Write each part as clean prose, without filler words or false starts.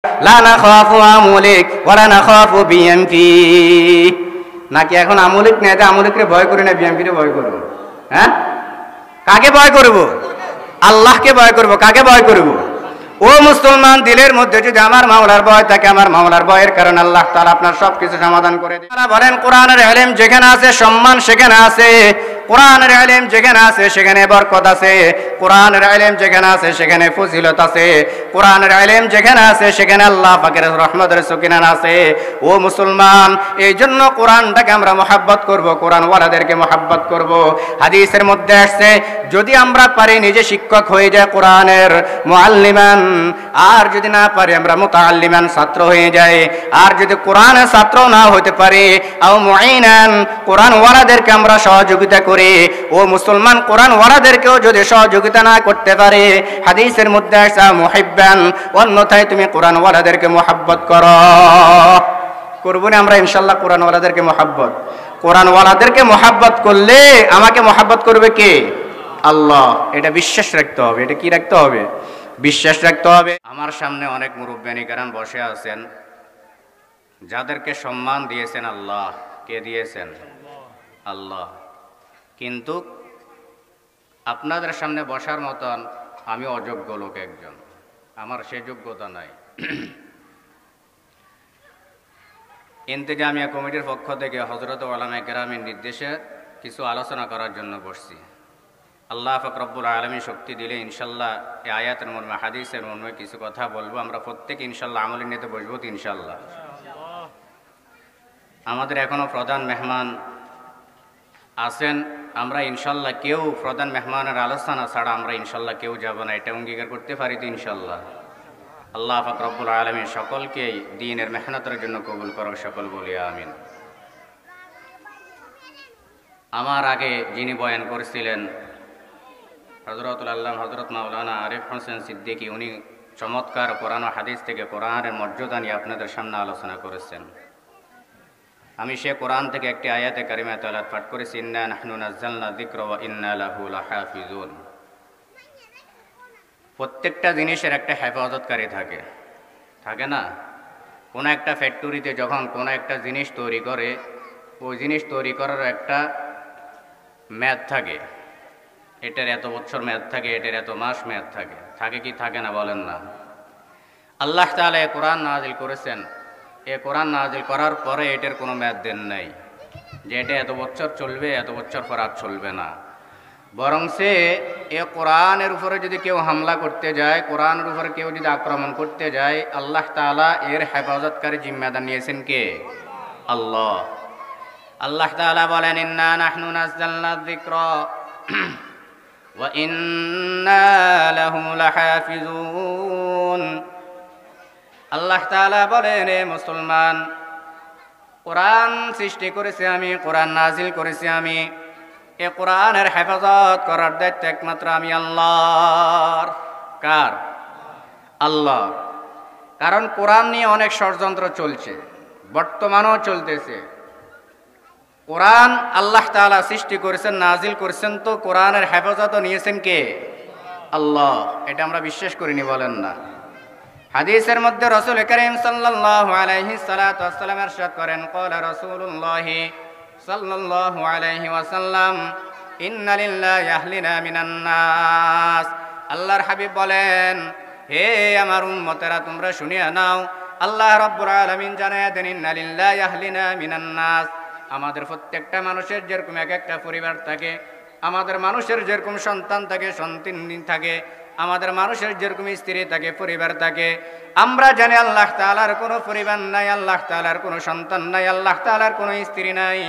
লা নাখাফু আমলিক ওয়ালা নাখাফু বিএমপি। নাকি এখন আমলিক নেতা আমলিকরে ভয় করি না বিএমপিরে ভয় করব? হ্যাঁ, কাকে ভয় করব? আল্লাহকে ভয় করব। কাকে ভয় করব? ও মুসলমান, দিলের মধ্যে যদি আমার মাওলার ভয় থাকে, আমার মাওলার ভয়ের কারণে আল্লাহ তাআলা আপনার সবকিছু সমাধান করে দেন। তারা বলেন কোরআনের ইলম যেখানে আছে সম্মান সেখানে আছে, কোরআনের ইলম যেখানে আছে সেখানে বরকত আছে, কোরআনের ইলম যেখানে আছে সেখানে ফজিলত আছে, কোরআনের ইলম যেখানে আছে সেখানে আল্লাহ পাকের রহমতের সুকিনান আছে। ও মুসলমান, এই জন্য কোরআনটাকে আমরা মহব্বত করব, কোরআন ওয়ালাদেরকে মহব্বত করব। হাদিসের মধ্যে আসছে যদি আমরা পারি নিজে শিক্ষক হয়ে যায় কোরআনের মুআল্লিমান, আর যদি না পারি আমরা মুতাআল্লিমান ছাত্র হয়ে যাই, আর যদি কোরআনের ছাত্র না হতে পারি আও মুঈনান কোরআন ওয়ালাদেরকে আমরা সহযোগিতা করি। ও মুসলমান, কোরআন ওয়ালাদেরকেও যদি সহযোগিতা না করতে পারে, হাদিসের মধ্যে আসছে মুহিব্বান, অন্যথায় তুমি কোরআন ওয়ালাদেরকে মহব্বত করো। করব না আমরা ইনশাআল্লাহ কোরআন ওয়ালাদেরকে মহব্বত? কোরআন ওয়ালাদেরকে মহব্বত করলে আমাকে মহব্বত করবে কে? আল্লাহ। এটা বিশ্বাস রাখতে হবে। এটা কি রাখতে হবে? বিশ্বাস রাখতে হবে। আমার সামনে অনেক মুরব্বিয়ানি কেরাম বসে আছেন, যাদেরকে সম্মান দিয়েছেন আল্লাহ। কে দিয়েছেন? আল্লাহ। কিন্তু আপনাদের সামনে বসার মতন আমি অযোগ্য লোক একজন, আমার সে যোগ্যতা নাই। ইন্তেজামিয়া কমিটির পক্ষ থেকে হযরত উলামায়ে কেরামের নির্দেশে কিছু আলোচনা করার জন্য বসছি। আল্লাহ পাক রব্বুল আলামিন শক্তি দিলে ইনশাআল্লাহ এই আয়াতের মর্মে হাদিসের মর্মে কিছু কথা বলবো। আমরা প্রত্যেকে ইনশাআল্লাহ আমলে নিতে বসবো তো ইনশাআল্লাহ। আমাদের এখনো প্রধান মেহমান আছেন, আমরা ইনশাআল্লাহ কেউ প্রধান মেহমানের আলোচনা ছাড়া আমরা ইনশাআল্লাহ কেউ যাব না, এটা অঙ্গীকার করতে পারি তো ইনশাআল্লাহ। আল্লাহ পাক রব্বুল আলামিন সকলকেই দ্বীনের মেহনতের জন্য কবুল করুক, সকল বলি আমিন। আমার আগে যিনি বয়ান করেছিলেন হযরতুল আল্লাহ হযরত মাওলানা আরিফ হোসেন সিদ্দিকী, উনি চমৎকার কোরআন ও হাদিস থেকে কোরআনের মর্যাদা নিয়ে আপনাদের সামনে আলোচনা করেছেন। আমি সে কোরআন থেকে একটি আয়াতে কারিমা তেলাওয়াত পাঠ করেছি, ইন্না নাহনু নাযালনা যিকরা ওয়া ইন্না লাহু লাহাফিজুন। প্রত্যেকটা জিনিসের একটা হেফাজতকারী থাকে, থাকে না? কোনো একটা ফ্যাক্টরিতে যখন কোনো একটা জিনিস তৈরি করে, ওই জিনিস তৈরি করার একটা মেয়াদ থাকে, এটার এত বছর মেয়াদ থাকে, এটার এত মাস মেয়াদ থাকে, থাকে কি থাকে না বলেন না? আল্লাহ তাআলা এই কোরআন নাযিল করেছেন, এই কোরআন নাযিল করার পরে এটার কোনো মেয়াদ দেন নাই যে এটা এত বছর চলবে, এত বছর পর আর চলবে না। বরং সে এ কোরআনের উপরে যদি কেউ হামলা করতে যায়, কোরআনের উপরে কেউ যদি আক্রমণ করতে যায়, আল্লাহ তাআলা এর হেফাজতকারী জিম্মাদার নিয়েছেন কে? আল্লাহ। আল্লাহ তাআলা বলেন, ইন্না নাহনু নাযালনা যিকরা ওয়া ইন্না লাহু লাহাফিজুন। আল্লাহ তাআলা বলেন, হে মুসলমান, কোরআন সৃষ্টি করেছি আমি, কোরআন নাযিল করেছি আমি, এ কোরআনের হেফাজত করার দায়িত্ব একমাত্র আমি আল্লাহর। কার? আল্লাহ। কারণ কোরআন নিয়ে অনেক ষড়যন্ত্র চলছে, বর্তমানেও চলতেছে। কোরআন আল্লাহ তাআলা সৃষ্টি করেছেন, নাযিল করেছেন, তো কোরআনের হেফাজতও নিয়েছেন কে? আল্লাহ। এটা আমরা বিশ্বাস করিনি বলেন না? হাদিসের মধ্যে রাসূল কারীম সাল্লাল্লাহু আলাইহি সাল্লাতু ওয়াসসালাম ইরশাদ করেন, ক্বালা রাসূলুল্লাহ সাল্লাল্লাহু আলাইহি ওয়াসাল্লাম, ইন্না লিল্লাহি আহলিনা মিনান নাস। আল্লাহর হাবিব বলেন, হে আমার উম্মতেরা তোমরা শুনিয়া নাও, আল্লাহ রাব্বুল আলামিন জানায়া দেন, ইন্না লিল্লাহি আহলিনা মিনান নাস। আমাদের প্রত্যেকটা মানুষের যেরকম এক একটা পরিবার থাকে, আমাদের মানুষের যেরকম সন্তান থাকে, সন্তান থাকে, আমাদের মানুষের যেরকম স্ত্রী থাকে, পরিবার থাকে, আমরা জানি আল্লাহ তাআলার কোনো পরিবার নাই, আল্লাহ তাআলার কোনো সন্তান নাই, আল্লাহ তাআলার কোনো স্ত্রী নাই।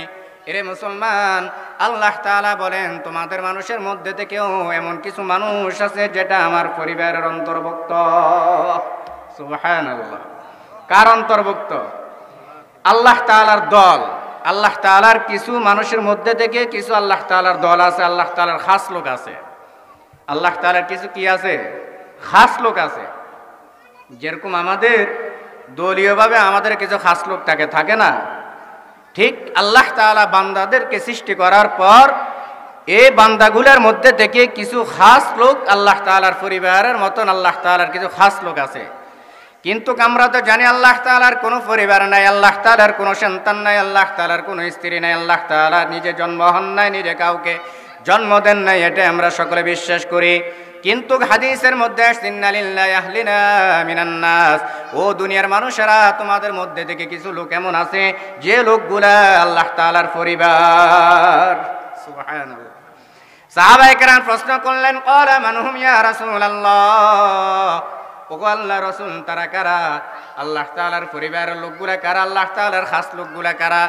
এরে মুসলমান, আল্লাহ তাআলা বলেন তোমাদের মানুষের মধ্যে থেকেও এমন কিছু মানুষ আছে যেটা আমার পরিবারের অন্তর্ভুক্ত। সুবহানাল্লাহ। কার অন্তর্ভুক্ত? আল্লাহ তাআলার দল। আল্লাহ তাআলার কিছু মানুষের মধ্যে থেকে কিছু আল্লাহ তাআলার দল আছে, আল্লাহ তাআলার খাস লোক আছে। আল্লাহ তাআলার কিছু কি আছে? খাস লোক আছে। যেরকম আমাদের দলীয়ভাবে আমাদের কিছু খাস লোক থাকে, থাকে না? ঠিক আল্লাহ তাআলা বান্দাদেরকে সৃষ্টি করার পর এই বান্দাগুলোর মধ্যে থেকে কিছু খাস লোক আল্লাহ তাআলার পরিবারের মতন আল্লাহ তাআলার কিছু খাস লোক আছে। কিন্তু আমরা তো জানি আল্লাহ তাআলার কোনো পরিবার নাই, আল্লাহ তাআলার কোনো সন্তান নাই, আল্লাহ তাআলার কোনো স্ত্রী নাই, আল্লাহ তাআলা নিজে জন্ম হন নাই, নিজে কাউকে জন্ম দেন নাই, এটা আমরা সকলে বিশ্বাস করি। কিন্তু হাদিসের মধ্যে আসছে ইন্না লিল্লাহি আহলিনা মিনান নাস, ও দুনিয়ার মানুষেরা তোমাদের মধ্যে থেকে কিছু লোক এমন আছে যে লোকগুলা আল্লাহ তাআলার পরিবার। সুবহানাল্লাহ। সাহাবায়ে কেরাম প্রশ্ন করলেন, ক্বালা মান হুম ইয়া রাসূলুল্লাহ, ওগো আল্লাহর রাসূল তারা কারা? আল্লাহ তাআলার পরিবারের লোকগুলা কারা? আল্লাহ তাআলার খাস লোকগুলা কারা?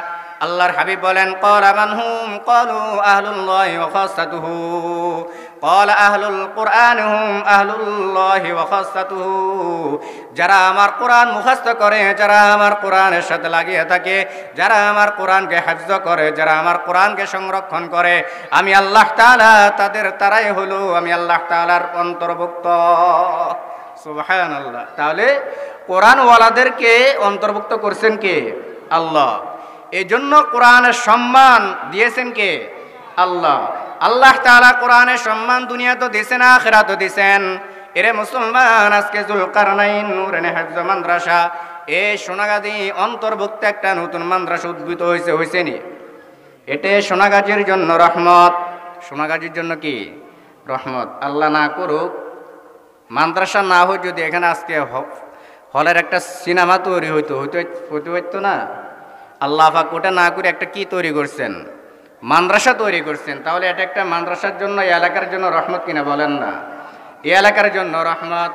আল্লাহর হাবিব বলেন, ক্বালা মান হুম? ক্বালু আহলুল্লাহি ওয়া খাসাতুহু। ক্বালা আহলুল কুরআন হুম আহলুল্লাহি ওয়া খাসাতুহু। যারা আমার কোরআন মুখস্থ করে, যারা আমার কোরআনের সাথে লাগিয়ে থাকে, যারা আমার কোরআনকে হিফজ করে, যারা আমার কোরআনকে সংরক্ষণ করে, আমি আল্লাহ তাআলা তারাই হলো আমি আল্লাহ তাআলার অন্তর্ভুক্ত। সুবহানাল্লাহ। তাহলে কোরআনওয়ালাদেরকে অন্তর্ভুক্ত করছেন কে? আল্লাহ। এই জন্য কোরআনের সম্মান দিয়েছেন কে? আল্লাহ। আল্লাহ তাআলা কোরআনের সম্মান দুনিয়া তো দিয়েছেন, আখিরাতও দিয়েছেন। এরে মুসলমান, আজকে যুলকারনাইন নূরানি হিফজ মাদ্রাসা এই সোনাগাজী অন্তর্ভুক্ত একটা নতুন মাদ্রাসা উদ্ভূত হয়েছে নি? এটা সোনাগাজীর জন্য রহমত। সোনাগাজীর জন্য কি রহমত? আল্লাহ না করুক মাদ্রাসা না হয় যদি এখানে আজকে হলের একটা সিনেমা তৈরি হইতো না। আল্লাহ পাক ওটা না করে একটা কি তৈরি করছেন? মাদ্রাসা তৈরি করছেন। তাহলে এটা একটা মাদ্রাসার জন্য এই এলাকার জন্য রহমত কিনা বলেন না? এই এলাকার জন্য রহমত।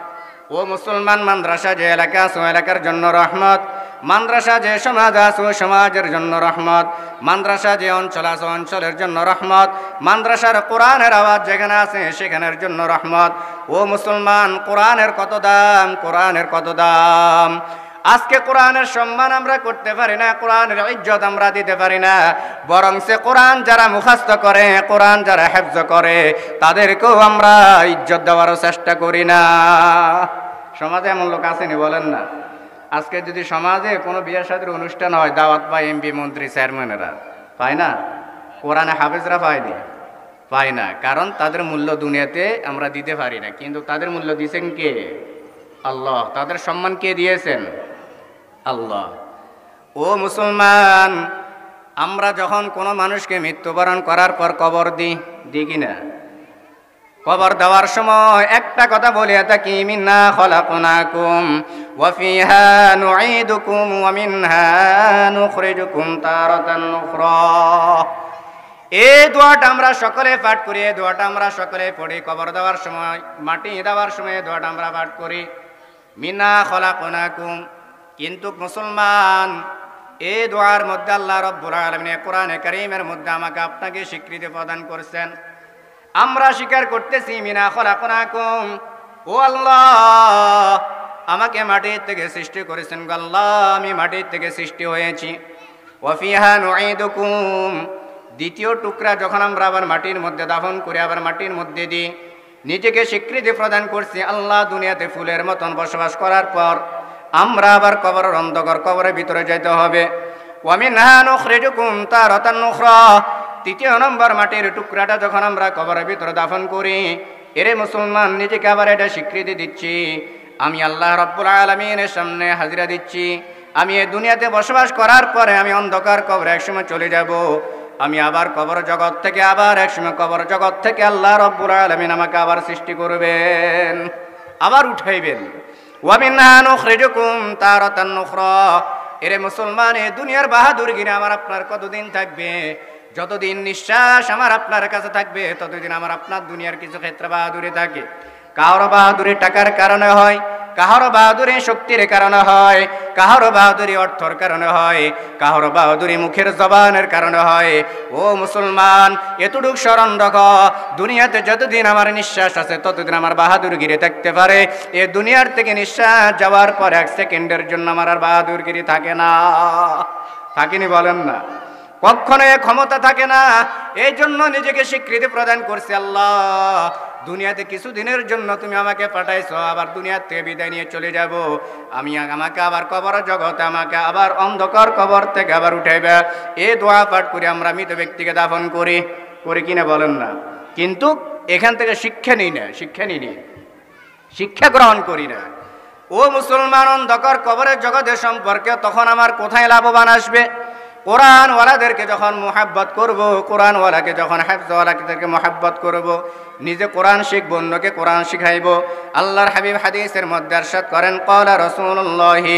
ও মুসলমান, মাদ্রাসা যে এলাকা আছে ওই এলাকার জন্য রহমত। মাদ্রাসা যে সমাজ আছে ওই সমাজের জন্য রহমত। মাদ্রাসা যে অঞ্চল আছে অঞ্চলের জন্য রহমত। মাদ্রাসার কোরআনের আওয়াজ যেখানে আছে সেখানের জন্য রহমত। ও মুসলমান, কোরআনের কত দাম, কোরআনের কত দাম। আজকে কোরআনের সম্মান আমরা করতে পারি না, কোরআনের ইজ্জত আমরা দিতে পারি না। বরং সে কোরআন যারা মুখস্থ করে, কোরআন যারা হিফজ করে, তাদেরকেও আমরা ইজ্জত দেওয়ারও চেষ্টা করি না। সমাজে এমন লোক আসেনি বলেন না? আজকে যদি সমাজে কোনো বিয়ে শাদীর অনুষ্ঠান হয়, দাওয়াত পায় এমপি মন্ত্রী চেয়ারম্যানেরা, পায় না? কোরআনে হাফেজরা পায়নি, পায় না। কারণ তাদের মূল্য দুনিয়াতে আমরা দিতে পারি না, কিন্তু তাদের মূল্য দিয়েছেন কে? আল্লাহ। তাদের সম্মান কে দিয়েছেন? আল্লাহ। ও মুসলমান, আমরা যখন কোনো মানুষকে মৃত্যুবরণ করার পর কবর দিই কিনা? কবর দেওয়ার সময় একটা কথা বলিয়া থাকি, মিন্না খলাকনাকুম ওয়া ফিহা নুঈদুকুম ওয়া মিনহা নুখরিজুকুম তারাতান উখরা। এই দোয়াটা আমরা সকলে পাঠ করি, এই দোয়াটা আমরা সকলে পড়ি কবর দেওয়ার সময়, মাটি দেওয়ার সময় দোয়াটা আমরা পাঠ করি, মিন্না খলাকনাকুম। কিন্তু মুসলমান, এই দোয়ার মধ্যে আল্লাহ রাব্বুল আলামিন কোরআনে কারীমের মধ্যে আমাকে আপনাকে স্বীকৃতি প্রদান করেছেন। আমরা স্বীকার করতেছি মিনা খলাকনাকুম, ও আল্লাহ আমাকে মাটির থেকে সৃষ্টি করেছেন, আল্লাহ আমি মাটির থেকে সৃষ্টি হয়েছি। ওয়া ফিহা নুঈদুকুম, দ্বিতীয় টুকরা যখন আমরা আবার মাটির মধ্যে দাফন করে আবার মাটির মধ্যে দিই, নিজেকে স্বীকৃতি প্রদান করছি আল্লাহ দুনিয়াতে ফুলের মতন বসবাস করার পর আমরা আবার কবরের অন্ধকার কবরের ভিতরে যেতে হবে। ওয়া মিনহা নুখরিজুকুম তারাতান উখরা, তৃতীয় নম্বর মাটির টুকরাটা যখন আমরা কবরের ভিতরে দাফন করি, এরে মুসলমান নিজেকে আবার এটা স্বীকৃতি দিচ্ছি, আমি আল্লাহ রাব্বুল আলামিনের সামনে হাজিরা দিচ্ছি, আমি এই দুনিয়াতে বসবাস করার পরে আমি অন্ধকার কবরে একসময় চলে যাব। আমি আবার কবর জগৎ থেকে আবার একসময় কবর জগৎ থেকে আল্লাহ রাব্বুল আলামিন আমাকে আবার সৃষ্টি করবেন, আবার উঠাইবেন। ওয়া মিনহা নুখরিজুকুম তারাতান উখরা। এরে মুসলমান, এই দুনিয়ার বাহাদুরগিরি আমার আপনার কতদিন থাকবে? যতদিন নিঃশ্বাস আমার আপনার কাছে থাকবে ততদিন আমার আপনার দুনিয়ার কিছু ক্ষেত্রে বাহাদুরি থাকে। কারো বাহাদুরি টাকার কারণে হয়, কারো বাহাদুরি শক্তির কারণে হয়, কারো বাহাদুরি অর্থর কারণে হয়, কারো বাহাদুরি মুখের জবানের কারণে হয়। ও মুসলমান, এতটুক স্মরণ রাখো, দুনিয়াতে যতদিন আমার নিঃশ্বাস আছে ততদিন আমার বাহাদুরগিরি থাকতে পারে। এ দুনিয়ার থেকে নিঃশ্বাস যাওয়ার পর এক সেকেন্ডের জন্য আমার আর বাহাদুরগিরি থাকে না। থাকেনি বলেন না? কখনো এ ক্ষমতা থাকে না। এই জন্য নিজেকে স্বীকৃতি প্রদান করছি, আল্লাহ দুনিয়াতে কিছুদিনের জন্য তুমি আমাকে পাঠাইছো, আবার দুনিয়ার থেকে বিদায় নিয়ে চলে যাব। আমাকে আবার কবর জগতে আমাকে আবার অন্ধকার কবর থেকে আবার উঠাইবে। এই দোয়া পাঠ করে আমরা মৃত ব্যক্তিকে দাফন করি কিনা বলেন না? কিন্তু এখান থেকে শিক্ষা নিই না, শিক্ষা গ্রহণ করি না। ও মুসলমান, অন্ধকার কবরের জগতে সম্পর্কে তখন আমার কোথায় লাভবান আসবে? কোরআনওয়ালাদেরকে যখন মোহাব্বত করব, কোরআনওয়ালাকে যখন হাফেজওয়ালাদেরকে মোহাব্বত করব, নিজে কোরআন শিখব, অন্যকে কোরআন শিখাইব। আল্লাহর হাবিব হাদিসের মধ্যে ইরশাদ করেন, ক্বালা রাসূলুল্লাহি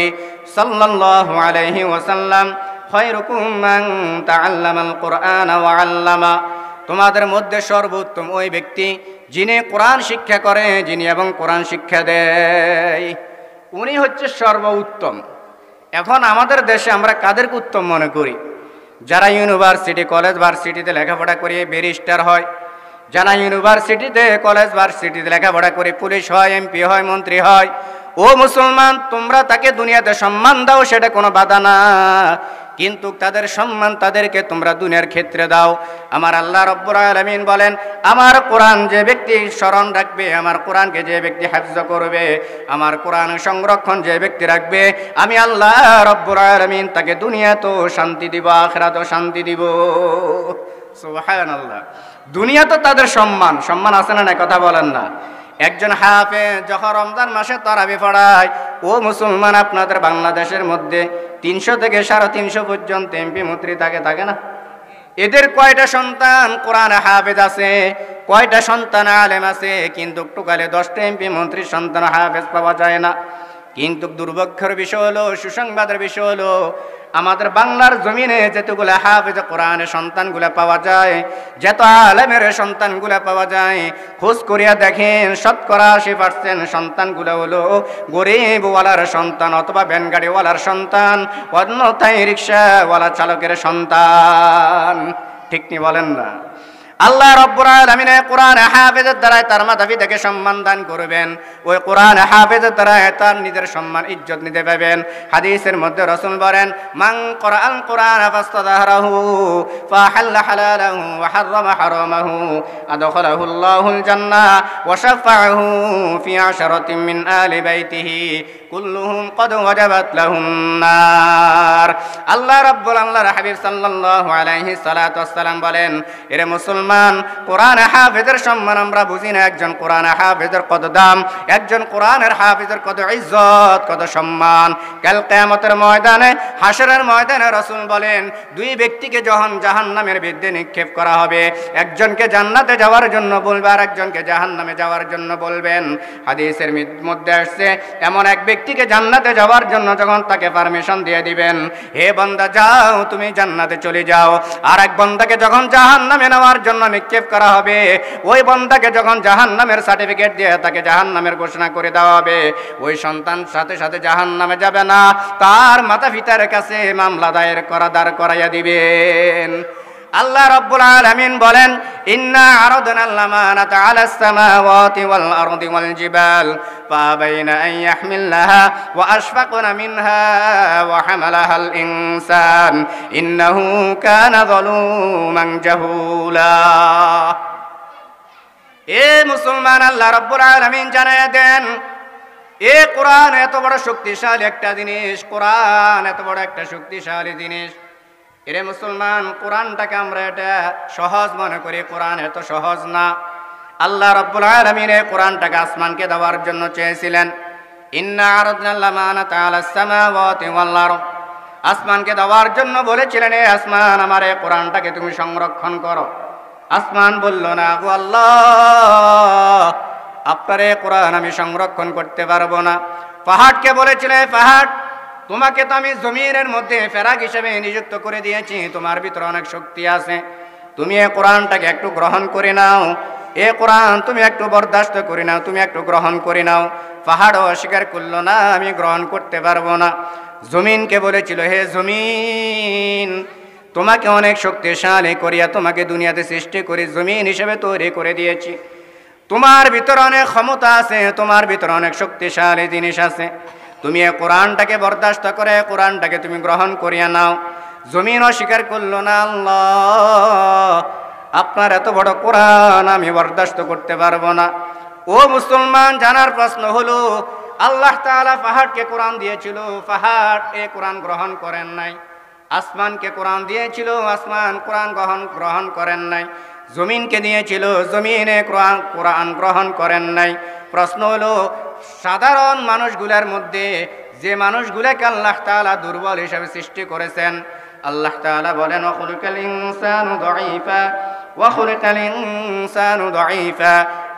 সাল্লাল্লাহু আলাইহি ওয়াসাল্লাম, খায়রুকুম মান তাআল্লামাল কুরআনা ওয়া আল্লামা। তোমাদের মধ্যে সর্বোত্তম ওই ব্যক্তি যিনি কোরআন শিক্ষা করে, যিনি এবং কোরআন শিক্ষা দেয়, উনি হচ্ছে সর্বোত্তম। এখন আমাদের দেশে আমরা কাদেরকে উত্তম মনে করি? যারা ইউনিভার্সিটি, কলেজ, ভার্সিটিতে লেখাপড়া করে ব্যারিস্টার হয়, যারা ইউনিভার্সিটিতে, কলেজ, ভার্সিটিতে লেখাপড়া করে পুলিশ হয়, এমপি হয়, মন্ত্রী হয়। ও মুসলমান, তোমরা তাকে দুনিয়াতে সম্মান দাও, সেটা কোনো বাধা না, কিন্তু তাদের সম্মান তাদেরকে তোমরা দুনিয়ার ক্ষেত্রে দাও। আমার আল্লাহ রাব্বুল আলামিন বলেন, আমার কোরআন যে ব্যক্তি স্মরণ রাখবে, আমার কোরআনকে যে ব্যক্তি হাফেজ করবে, আমার কোরআন সংরক্ষণ যে ব্যক্তি রাখবে, আমি আল্লাহ রাব্বুল আলামিন তাকে দুনিয়াতেও শান্তি দিব, আখিরাতেও শান্তি দিব। সুবহানাল্লাহ। দুনিয়া তো তাদের সম্মান, সম্মান আছে না? কথা বলেন না। একজন হাফেজ যখন রমজান মাসে তারাবি পড়ায়, ও মুসলমান, আপনাদের বাংলাদেশের মধ্যে 300 থেকে 350 পর্যন্ত এমপি মন্ত্রী থাকে না? এদের কয়টা সন্তান কোরআন হাফেজ আছে? কয়টা সন্তান আলেম আছে? কিন্তু টোকালে 10টা এমপি মন্ত্রীর সন্তান হাফেজ পাওয়া যায় না। কিন্তু দুর্ভাগ্যের বিষয় হলো, সুসংবাদের বিষয় হলো, আমাদের বাংলার জমিনে যতগুলো হাফেজ কোরআনের সন্তানগুলো পাওয়া যায়, যত আলেমের সন্তানগুলো পাওয়া যায়, খোঁজ করিয়া দেখেন, শতকরা 80% সন্তানগুলো হলো গরিবওয়ালার সন্তান, অথবা ভ্যানগাড়িওয়ালার সন্তান, অন্যথায় রিক্সাওয়ালা চালকের সন্তান। ঠিক নি বলেন না? আল্লাহ রাব্বুল আলামিন কোরআন হাফেজের দ্বারা তার মাতা-পিতাকে সম্মান দান করবেন। ওই কোরআন হাফেজের দ্বারা তার নিজের সম্মান ইজ্জত নিতে পাবেন। হাদিসের মধ্যে রাসূল বলেন, মান ক্বারাআল কুরআন ফাস্তাযহারাহু ফাহাল্লা হালালাহু ওয়া হাররামা হারামাহু আদখালাহু আল্লাহুল জান্নাহ ওয়া শাফাআহু ফি আশরাতিন মিন আলি বাইতিহি কুল্লুহুম ক্বাদ ওয়াজাবাত লাহুন নার। আল্লাহ রাব্বুল আল্লাহর হাবিব সাল্লাল্লাহু আলাইহি সাল্লাতু ওয়াসসালাম বলেন, এরে মুসলমান, কোরআন হাফেজের সম্মান আমরা বুঝি না। একজন কোরআন হাফেজের কত দাম, একজন কোরআনের হাফেজের কত ইজ্জত, কত সম্মান। কাল কিয়ামতের ময়দানে, হাশরের ময়দানে রাসূল বলেন, দুই ব্যক্তিকে যখন জাহান্নামের ভিতরে নিক্ষেপ করা হবে, একজনকে জান্নাতে যাওয়ার জন্য বলবে, আর একজনকে জাহান্নামে যাওয়ার জন্য বলবেন। হাদিসের মধ্যে আসছে, এমন এক ব্যক্তিকে জান্নাতে যাওয়ার জন্য যখন তাকে পারমিশন দিয়ে দিবেন, হে বান্দা যাও, তুমি জান্নাতে চলে যাও, আর এক বান্দাকে যখন জাহান্নামে নেওয়ার জন্য নিক্ষেপ করা হবে, ওই বান্দাকে যখন জাহান্নামের সার্টিফিকেট দিয়ে তাকে জাহান্নামের ঘোষণা করে দেওয়া হবে, ওই সন্তান সাথে সাথে জাহান্নামে যাবে না, তার মাতা পিতার কাছে মামলা দায়ের দাঁড় করাইয়া দিবেন। আল্লাহ রাব্বুল আলামিন বলেন, ইন্না আরাদনাল আমানাতা আলাস সামাওয়াতি ওয়াল আরদি ওয়াল জিবাল ফাবাইনা আন ইয়াহমিলনাহা ওয়া আশফাকনা মিনহা ওয়া হামালাহাল ইনসান ইন্নাহু কানা যালুমান জাহুলা। এ মুসলমান, আল্লাহ রাব্বুল আলামিন জানায়া দেন, এ কোরআন এত বড় শক্তিশালী একটা জিনিস, কোরআন এত বড় একটা শক্তিশালী জিনিস। এরে মুসলমান, কোরআনটাকে আমরা এটা সহজ মনে করি, কোরআন এত সহজ না। আল্লাহ রাব্বুল আলামিন এই কোরআনটাকে আসমানকে দেওয়ার জন্য চেয়েছিলেন। ইন্না আরাদনাল আমানাতা আলাস সামাওয়াতি ওয়াল আরদ, আসমানকে দেওয়ার জন্য বলেছিলেন, এ আসমান, আমার এই কোরআনটাকে তুমি সংরক্ষণ করো। আসমান বলল, না গো আল্লাহ, আপনার এই কোরআন আমি সংরক্ষণ করতে পারবো না। পাহাড়কে বলেছিলেন, পাহাড়, তোমাকে তো আমি জমিনের মধ্যে ফেরাক হিসেবে নিযুক্ত করে দিয়েছি, তোমার ভিতরে অনেক শক্তি আছে, তুমি এই কোরআনটাকে একটু গ্রহণ করে নাও, এ কোরআন তুমি একটু বরদাস্ত করে নাও, তুমি একটু গ্রহণ করে নাও। পাহাড়ও অস্বীকার করলো, না, আমি গ্রহণ করতে পারবো না। জমিনকে বলেছিল, হে জমিন, তোমাকে অনেক শক্তিশালী করিয়া তোমাকে দুনিয়াতে সৃষ্টি করে জমিন হিসেবে তৈরি করে দিয়েছি, তোমার ভিতরে অনেক ক্ষমতা আছে, তোমার ভিতরে অনেক শক্তিশালী জিনিস আছে, তুমি এই কোরআনটাকে বরদাস্ত করে কোরআনটাকে তুমি গ্রহণ করিয়া নাও। জমিন অস্বীকার করলো, না, আল্লাহ, আপনার এত বড় কোরআন আমি বরদাস্ত করতে পারবো না। ও মুসলমান, জানার প্রশ্ন হলো, আল্লাহ তাআলা পাহাড়কে কোরআন দিয়েছিল, পাহাড় এ কোরআন গ্রহণ করেন নাই। আসমানকে কোরআন দিয়েছিল, আসমান কোরআন গ্রহণ করেন নাই। জমিনকে দিয়েছিল, জমিনে কোরআন গ্রহণ করেন নাই। প্রশ্ন হলো, সাধারণ মানুষগুলোর মধ্যে যে মানুষগুলোকে আল্লাহ তাআলা দুর্বল হিসেবে সৃষ্টি করেছেন, আল্লাহ তাআলা বলেন ওয়াখুলিকাল ইনসানু দাঈফা ওয়াখুলিকাল ইনসানু দাঈফা।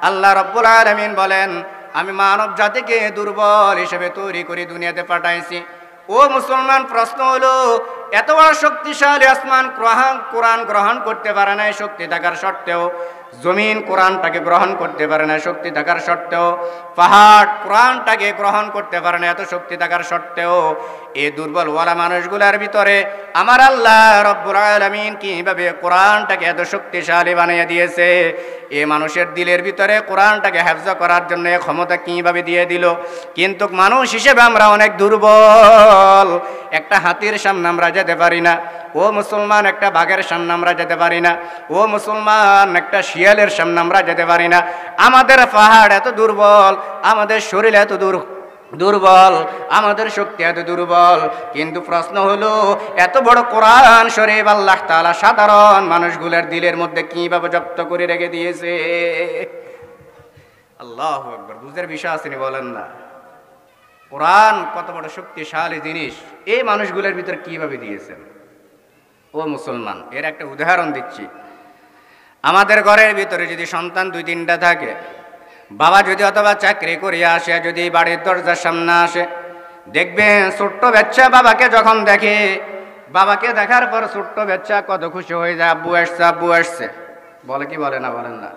আল্লাহ রাব্বুল আলামিন বলেন আমি মানব জাতিকে দুর্বল হিসেবে তৈরি করে দুনিয়াতে পাঠাইছি। ও মুসলমান, প্রশ্ন হলো এত বড় শক্তিশালী আসমান কোরআন গ্রহণ করতে পারে না শক্তি থাকার সত্ত্বেও, জমিন কোরআনটাকে গ্রহণ করতে পারে না শক্তি থাকার সত্ত্বেও, পাহাড় কোরআনটাকে গ্রহণ করতে পারে না এত শক্তি থাকার সত্ত্বেও, এই দুর্বলওয়ালা মানুষগুলোর ভিতরে আমার আল্লাহ রব্বুল আলামিন কিভাবে কোরআনটাকে এত শক্তিশালী বানিয়ে দিয়েছে, এই মানুষের দিলের ভিতরে কোরআনটাকে হেফজ করার জন্য ক্ষমতা কিভাবে দিয়ে দিল। কিন্তু মানুষ হিসেবে আমরা অনেক দুর্বল। একটা হাতির সামনে আমরা যেতে পারি না, ও মুসলমান একটা বাঘের সামনে আমরা যেতে পারি না, ও মুসলমান একটা শিয়ালের সামনে আমরা যেতে পারি না। আমাদের পাহাড় এত দুর্বল, আমাদের শরীর এত দুর্বল, আমাদের শক্তি এত দুর্বল। কিন্তু প্রশ্ন হলো এত বড় কোরআন শরীফ আল্লাহ তাআলা সাধারণ মানুষগুলোর দিলের মধ্যে কিভাবে জব্দ করে রেখে দিয়েছে। আল্লাহু আকবার, বুঝার বিষয় আসেনি বলেন না? কোরআন কত বড় শক্তিশালী জিনিস এই মানুষগুলোর ভিতর কিভাবে দিয়েছেন। ও মুসলমান, এর একটা উদাহরণ দিচ্ছি। আমাদের ঘরের ভিতরে যদি সন্তান 2-3টা থাকে, বাবা যদি অথবা চাকরি করিয়া আসে, যদি বাড়ির দরজার সামনে আসে, দেখবেন ছোট্ট বাচ্চা বাবাকে যখন দেখে, বাবাকে দেখার পর ছোট্ট বাচ্চা কত খুশি হয়ে যায়, আব্বু আসছে আব্বু আসছে বলে কি বলে না? বলেন না?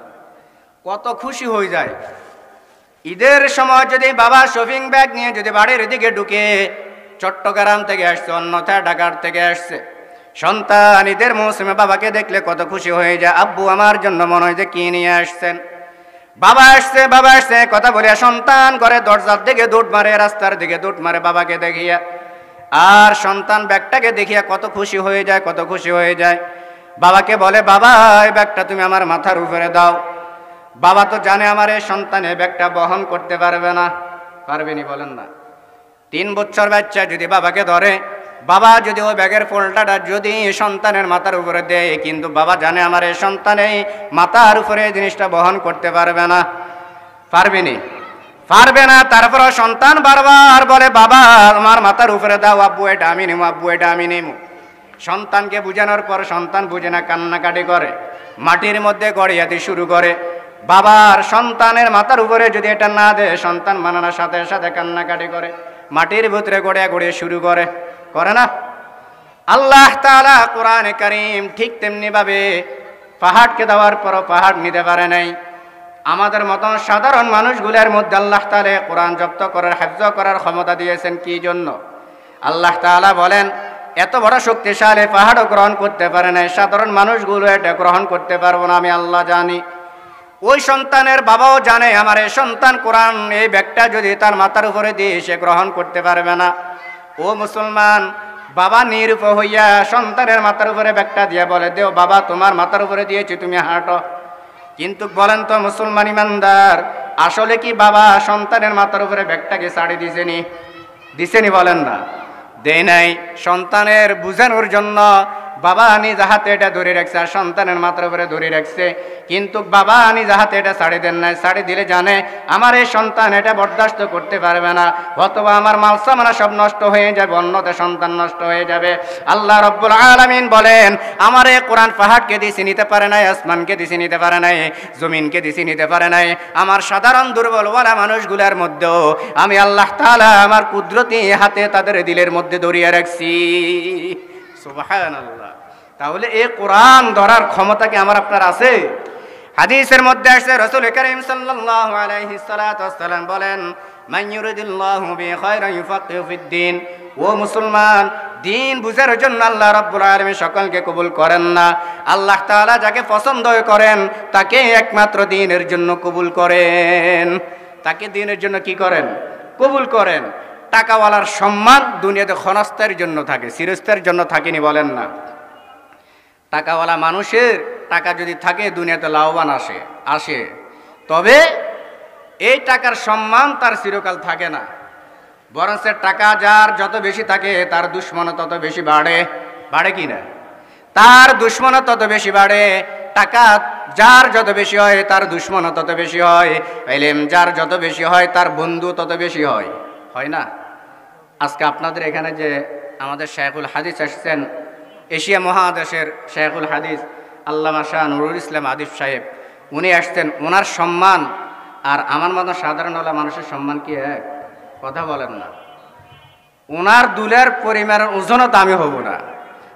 কত খুশি হয়ে যায়। ঈদের সময় যদি বাবা শপিং ব্যাগ নিয়ে যদি বাড়ির দিকে ঢুকে, চট্টগ্রাম থেকে আসছে অন্যথা ঢাকার থেকে আসছে, সন্তান ঈদের মৌসুমে বাবাকে দেখলে কত খুশি হয়ে যায়, আব্বু আমার জন্য মনে হয় যে কি নিয়ে আসছেন। বাবা আসছে কথা বলিয়া সন্তান ঘরে দরজার দিকে দৌড় মারে, রাস্তার দিকে দৌড় মারে বাবাকে দেখিয়া, আর সন্তান ব্যাগটাকে দেখিয়া কত খুশি হয়ে যায়, কত খুশি হয়ে যায়। বাবাকে বলে বাবা এই ব্যাগটা তুমি আমার মাথার উপরে দাও। বাবা তো জানে আমার এই সন্তান এই ব্যাগটা বহন করতে পারবে না, পারবেনি বলেন না? 3 বছর বাচ্চা যদি বাবাকে ধরে, বাবা যদি ওই ব্যাগের ফোল্ডাটা যদি সন্তানের মাথার উপরে দেয়, কিন্তু বাবা জানে আমার এই সন্তান এই মাথার উপরে এই জিনিসটা বহন করতে পারবে না, পারবে না। তারপরও সন্তান বারবার বলে বাবা আমার মাথার উপরে দাও, আব্বু এটা আমি নেবো, আব্বু এটা আমি নেবো। সন্তানকে বুঝানোর পর সন্তান বুঝে না, কান্নাকাটি করে, মাটির মধ্যে গড়িয়াতে শুরু করে। বাবার সন্তানের মাথার উপরে যদি এটা না দেয়, সন্তান মানানোর সাথে সাথে কান্নাকাটি করে, মাটির ভিতরে গড়িয়া গড়িয়ে শুরু করে না? আল্লাহ তাআলা কোরআনে কারীম ঠিক তেমনি ভাবে পাহাড়কে দেওয়ার পর পাহাড় নিতে পারে নাই। আমাদের মতন সাধারণ মানুষগুলোর মধ্যে আল্লাহ তাআলা কোরআন জব্দ করার হেফজ করার ক্ষমতা দিয়েছেন কি জন্য? আল্লাহ তাআলা বলেন এত বড় শক্তিশালী পাহাড়ও গ্রহণ করতে পারে নাই, সাধারণ মানুষগুলো এটা গ্রহণ করতে পারবো না, আমি আল্লাহ জানি। ওই সন্তানের বাবাও জানে আমার এই সন্তান কোরআন এই ব্যাগটা যদি তার মাথার উপরে দিয়ে সে গ্রহণ করতে পারবে না। ও মুসলমান, বাবা নিরূপ হইয়া সন্তানের মাথার উপরে ব্যাগটা দিয়ে বলে দেও বাবা তোমার মাথার উপরে দিয়েছি তুমি হাঁটো। কিন্তু বলেন তো মুসলমান ইমানদার, আসলে কি বাবা সন্তানের মাথার উপরে ব্যাগটাকে ছাড়ি দিছেনি বলেন না? দেয় নাই। সন্তানের বুঝানোর জন্য বাবা নিজ হাতে এটা ধরে রাখছে আর সন্তানের মাথার উপরে ধরে রাখছে, কিন্তু বাবা নিজ হাতে এটা ছাড়ি দেন নাই। ছাড়ি দিলে জানে আমার এই সন্তান এটা বরদাস্ত করতে পারবে না, অথবা আমার মালসামানা সব নষ্ট হয়ে যাবে, অন্যতে সন্তান নষ্ট হয়ে যাবে। আল্লাহ রব্বুল আলামিন বলেন আমার এই কোরআন পাহাড়কে দিছি নিতে পারে নাই, আসমানকে দিছি নিতে পারে নাই, জমিনকে দিছি নিতে পারে নাই, আমার সাধারণ দুর্বলওয়ালা মানুষগুলোর মধ্যেও আমি আল্লাহ তাআলা আমার কুদরতি হাতে তাদের দিলের মধ্যে ধরিয়ে রাখছি। সুবহানাল্লাহ। তাহলে এই কোরআন ধরার ক্ষমতা কি আমার আপনার আছে? হাদিসের মধ্যে আসছে রাসূল কারীম সাল্লাল্লাহু আলাইহি সাল্লাতু ওয়াসসালাম বলেন মান ইউরিদুল্লাহু বিহি খায়রান ইউফাক্কিহু ফিদ্দীন। ও মুসলমান, দিন বুঝার জন্য আল্লাহ রাব্বুল আলামিন সকলকে কবুল করেন না। আল্লাহ তাআলা যাকে পছন্দ করেন তাকে একমাত্র দ্বীনের জন্য কবুল করেন, তাকে দ্বীনের জন্য কি করেন? কবুল করেন। টাকাওয়ালার সম্মান দুনিয়াতে ক্ষণস্থায়ীর জন্য থাকে, চিরস্থায়ীর জন্য থাকেনি বলেন না? টাকাওয়ালা মানুষের টাকা যদি থাকে দুনিয়াতে লাভবান আসে, তবে এই টাকার সম্মান তার চিরকাল থাকে না। বরং টাকা যার যত বেশি থাকে তার দুশ্মন তত বেশি বাড়ে কি না? তার দুশ্মন তত বেশি বাড়ে। টাকা যার যত বেশি হয় তার দুশ্মনও তত বেশি হয়, ইলম যার যত বেশি হয় তার বন্ধু তত বেশি হয়, হয় না? আজকে আপনাদের এখানে যে আমাদের শায়খুল হাদিস আসছেন, এশিয়া মহাদেশের শায়খুল হাদিস আল্লামা শাহ নুরুল ইসলাম আদিফ সাহেব, উনি আসছেন, ওনার সম্মান আর আমার মতো সাধারণ মানুষের সম্মান কি এক? কথা বলেন না। ওনার দুলের পরিমাণের ওজনও তো আমি হব না।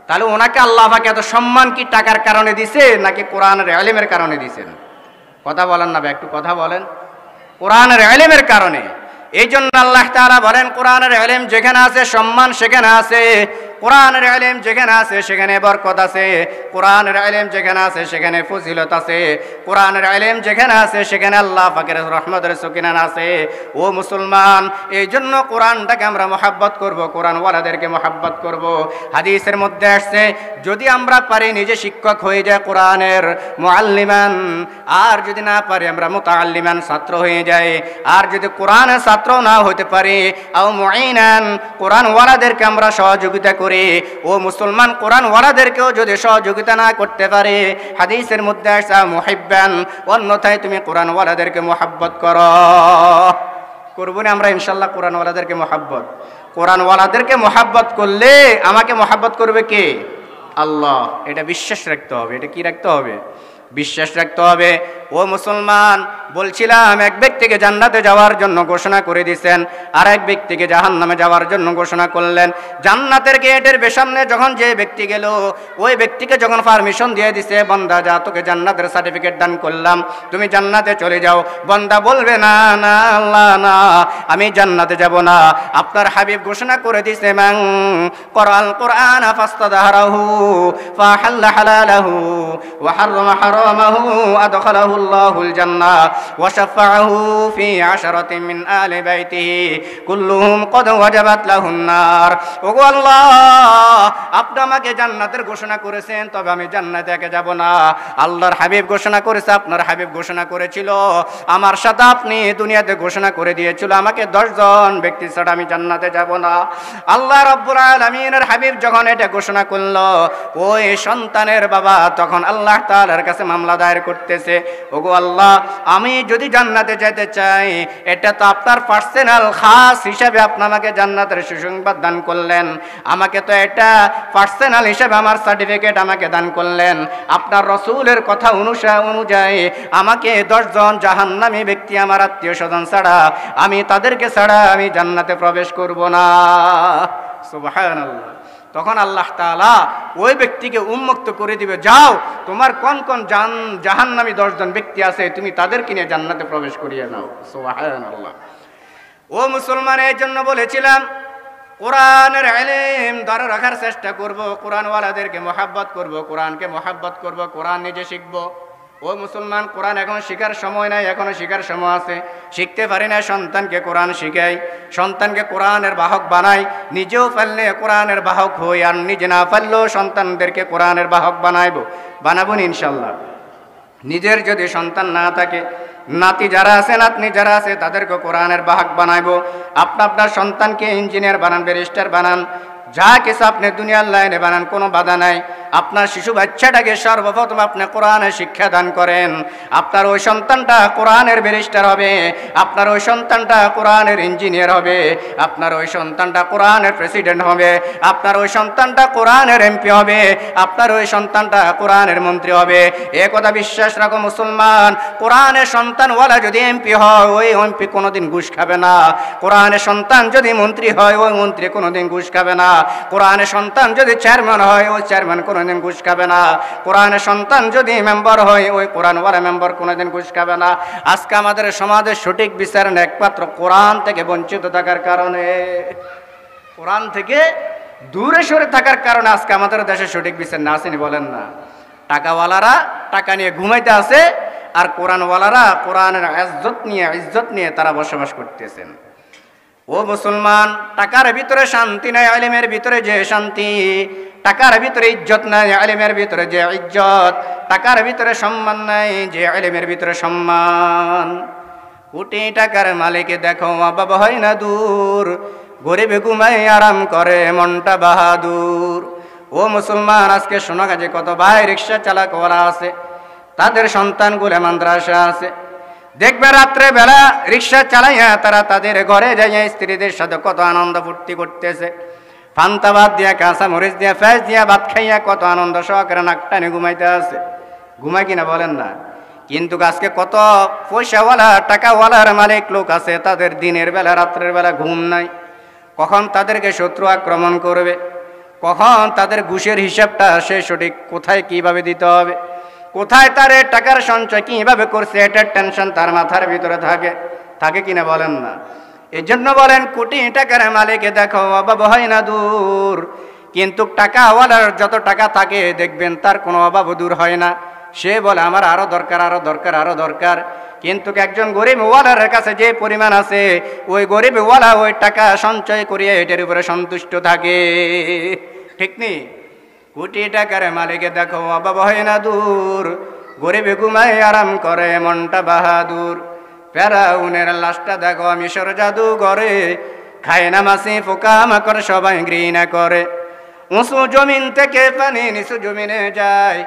তাহলে ওনাকে আল্লাহ পাক এত সম্মান কি টাকার কারণে দিছে নাকি কোরআনের ইলমের কারণে দিছেন? কথা বলেন না, একটু কথা বলেন। কোরআনের ইলমের কারণে। এই জন্য আল্লাহ তাআলা বলেন, কোরআনের ইলম যেখানে আছে সম্মান সেখানে আছে, কোরআনের ইলম যেখানে আছে সেখানে বরকত আছে, কোরআনের ইলম যেখানে আছে সেখানে ফজিলত আছে, কোরআনের ইলম যেখানে আছে সেখানে আল্লাহ পাকের রহমতের সকিনা আছে। ও মুসলমান, এই জন্য কোরআনটাকে আমরা মহাব্বত করব, কোরআন ওয়ালাদেরকে মহাব্বত করব। হাদিসের মধ্যে আসছে, যদি আমরা পারি নিজে শিক্ষক হয়ে যায় কোরআনের মুআল্লিমান, আর যদি না পারি আমরা মুতাআল্লিমান ছাত্র হয়ে যাই, আর যদি কোরআনের ছাত্র না হতে পারি আও মুঈনান কোরআন ওয়ালাদেরকে আমরা সহযোগিতা করি। ও মুসলমান, কোরআন ওয়ালাদেরকেও যদি সহযোগিতা না করতে পারে, হাদিসের মধ্যে আসছে মুহিব্বান, অন্যথায় তুমি কোরআন ওয়ালাদেরকে মহাব্বত করো। করবো না আমরা ইনশাআল্লাহ কোরআন ওয়ালাদেরকে মহাব্বত? কোরআন ওয়ালাদেরকে মহাব্বত করলে আমাকে মহাব্বত করবে কে? আল্লাহ। এটা বিশ্বাস রাখতে হবে। এটা কি রাখতে হবে? বিশ্বাস রাখতে হবে। ও মুসলমান, বলছিলাম এক ব্যক্তিকে জান্নাতে যাওয়ার জন্য ঘোষণা করে দিয়েছেন, আর এক ব্যক্তিকে জাহান্নামে যাওয়ার জন্য ঘোষণা করলেন। জান্নাতের গেটের সামনে যখন যে ব্যক্তি গেল, ওই ব্যক্তিকে যখন পারমিশন দিয়ে দিছে, বান্দা যা, তোকে জান্নাতের সার্টিফিকেট দান করলাম, তুমি জান্নাতে চলে যাও। বান্দা বলবে, না না আল্লাহ না, আমি জান্নাতে যাব না। আপনার হাবিব ঘোষণা করে দিছে, মান করাল কোরআন ফাস্তাদহারাহু ফাহাল্লা হালালাহু ওয়া হারামা হারামাহু আদখালাহু আল্লাহুল জান্নাহ ওয়া শাফাআহু ফি আশরাতিন মিন আলি বাইতিহি কুল্লুহুম ক্বাদ ওয়াজাবাত লাহুন নার। ওগো আল্লাহ, আপনি আমাকে জান্নাতের ঘোষণা করেছেন, তবে আমি জান্নাতে একা যাব না। আল্লাহর হাবিব ঘোষণা করেছে, আপনার হাবিব ঘোষণা করেছিল, আমার সাথে আপনি দুনিয়াতে ঘোষণা করে দিয়েছিল, আমাকে 10 জন ব্যক্তি ছাড়া আমি জান্নাতে যাব না। আল্লাহ রাব্বুল আলামিনের হাবিব যখন এটা ঘোষণা করলো, ওই সন্তানের বাবা তখন আল্লাহ তাআলার কাছে মামলা দায়ের করতেছে, ওগো আল্লাহ, আমি যদি জান্নাতে যেতে চাই, এটা তো আপনার পার্সোনাল খাস হিসাবে আপনি আমাকে জান্নাতের সুসংবাদ দান করলেন, আমাকে তো এটা পার্সোনাল হিসাবে আমার সার্টিফিকেট আমাকে দান করলেন। আপনার রাসূলের কথা অনুযায়ী আমাকে 10 জন জাহান্নামী ব্যক্তি আমার আত্মীয় স্বজন ছাড়া, আমি তাদেরকে ছাড়া আমি জান্নাতে প্রবেশ করব না। সুবহানাল্লাহ। তখন আল্লাহ তাআলা ওই ব্যক্তিকে উন্মুক্ত করে দিবে, যাও, তোমার কোন কোন জাহান্নামী 10 জন ব্যক্তি আছে, তুমি তাদেরকে নিয়ে জান্নাতে প্রবেশ করিয়ে নাও। সুবহানাল্লাহ। ও মুসলমান, এই জন্য বলেছিলাম কোরআনের ইলম ধরে রাখার চেষ্টা করব, কোরআন ওয়ালাদেরকে মহাব্বত করব, কোরআনকে মহাব্বত করব, কোরআন নিজে শিখব। ও মুসলমান, কোরআন এখন শিখার সময় নাই, এখনো শিখার সময় আছে। শিখতে পারি না, সন্তানকে কোরআন শিখাই, সন্তানকে কোরআনের বাহক বানাই, নিজেও পারলে কোরআনের বাহক হই, আর নিজে না পারলেও সন্তানদেরকে কোরআনের বাহক বানাবো ইনশাল্লাহ। নিজের যদি সন্তান না থাকে, নাতি যারা আছে, নাতনি যারা আছে, তাদেরকে কোরআনের বাহক বানাইবো। আপনার সন্তানকে ইঞ্জিনিয়ার বানান, ব্যারিস্টার বানান, যা কিছু আপনি দুনিয়ার লাইনে বানান, কোনো বাধা নাই। আপনার শিশু বাচ্চাটাকে সর্বপ্রথম আপনি কোরআনের শিক্ষা দান করেন, আপনার ওই সন্তানটা কোরআনের ব্যারিস্টার হবে, আপনার ওই সন্তানটা কোরআনের ইঞ্জিনিয়ার হবে, আপনার ওই সন্তানটা কোরআনের প্রেসিডেন্ট হবে, আপনার ওই সন্তানটা কোরআনের এমপি হবে, আপনার ওই সন্তানটা কোরআনের মন্ত্রী হবে। এ কথা বিশ্বাস রাখো মুসলমান। কোরআনের সন্তানওয়ালা যদি এমপি হয়, ওই এমপি কোনোদিন ঘুষ খাবে না। কোরআনের সন্তান যদি মন্ত্রী হয়, ওই মন্ত্রী কোনোদিন ঘুষ খাবে না। কোরআনের সন্তান যদি চেয়ারম্যান হয়, ওই চেয়ারম্যান কোনোদিন ঘুষ খাবে না। কোরআনের সন্তান যদি মেম্বার হয়, ওই কোরআনওয়ালা মেম্বার কোনোদিন ঘুষ খাবে না। আজকে আমাদের সমাজের সঠিক বিচারণ একমাত্র কোরআন থেকে বঞ্চিত থাকার কারণে, কোরআন থেকে দূরে সরে থাকার কারণে আজকে আমাদের দেশে সঠিক বিচার না আসেনি, বলেন না? টাকাওয়ালারা টাকা নিয়ে ঘুমাইতে আছে, আর কোরআনওয়ালারা কোরআনের ইজ্জত নিয়ে তারা বসবাস করতেছেন। ও মুসলমান, টাকার ভিতরে শান্তি নাই, ইলমের ভিতরে যে শান্তি। টাকার ভিতরে ইজ্জত নাই, ইলমের ভিতরে যে ইজ্জত। টাকার ভিতরে সম্মান নাই, যে ইলমের ভিতরে সম্মান। কোটি টাকার মালিকে দেখো বাবা হয় না দূর, গরিবে ঘুমায় আরাম করে মনটা বাহাদুর। ও মুসলমান, আজকে সোনাগাজে কত ভাই রিক্সা চালকওয়ালা আছে, তাদের সন্তানগুলো মাদ্রাসা আছে। দেখবে রাত্রে বেলা রিক্সা চালাইয়া তারা তাদের ঘরে যাইয়া স্ত্রীদের সাথে কত আনন্দ ফুর্তি করতেছে। পান্তা ভাত দিয়া, কাঁচা মরিচ দিয়া, ফ্যাস দিয়া ভাত খাইয়া কত আনন্দ সহকারে নাক টানে ঘুমাইতে আছে। ঘুমায় কিনা বলেন না? কিন্তু আজকে কত পয়সাওয়ালা টাকাওয়ালার মালিক লোক আছে, তাদের দিনের বেলা রাত্রের বেলা ঘুম নাই। কখন তাদেরকে শত্রু আক্রমণ করবে, কখন তাদের ঘুষের হিসাবটা সে সঠিক কোথায় কিভাবে দিতে হবে, কোথায় তার টাকার সঞ্চয় কিভাবে করছে, এটার টেনশন তার মাথার ভিতরে থাকে কিনা বলেন না? এই জন্য বলেন কোটি টাকার মালিকে দেখো অভাব হয় না দূর, কিন্তু টাকাওয়ালার যত টাকা থাকে দেখবেন তার কোনো অভাব দূর হয় না। সে বলে আমার আরো দরকার, আরো দরকার, আরো দরকার। কিন্তু একজন গরিব ওয়ালার কাছে যে পরিমাণ আছে, ওই গরিব ওয়ালা ওই টাকা সঞ্চয় করিয়ে এটার উপরে সন্তুষ্ট থাকে, ঠিক নেই? কোটি টাকার মালিকে দেখো অভাব হয় না দূর, গরিবে ঘুমায় আরাম করে মনটা বাহাদুর। ফেরাউনের লাশটা দেখো মিশর জাদু করে, খায় না মাছি পোকা মাকড় সবাই ঘৃণা করে। উঁচু জমিন থেকে পানি নিচু জমিনে যায়,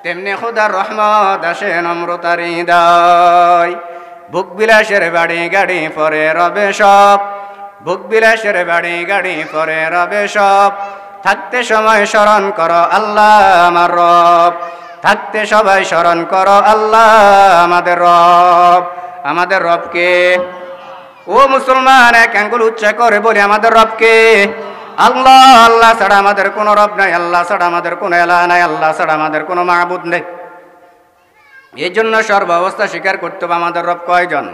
তেমনি খোদার রহমত আসে নম্রতার হৃদয়। বুক বিলাসের বাড়ি গাড়ি পরে রবে সব, বুক বিলাসের বাড়ি গাড়ি পরে রবে সব। থাকতে সময় স্মরণ করো আল্লাহ আমার রব, থাকতে সবাই স্মরণ করো আল্লাহ আমাদের রব। আমাদের রবকে, ও মুসলমান এক আঙ্গুল উচ্চ করে বলি আমাদের রবকে। আল্লাহ, আল্লাহ ছাড়া আমাদের কোনো রব নাই, আল্লাহ ছাড়া আমাদের কোনো এলাহ নাই, আল্লাহ ছাড়া আমাদের কোনো মাহবুদ নেই। এই জন্য সর্বাবস্থা স্বীকার করতে হবে আমাদের রব কয়জন।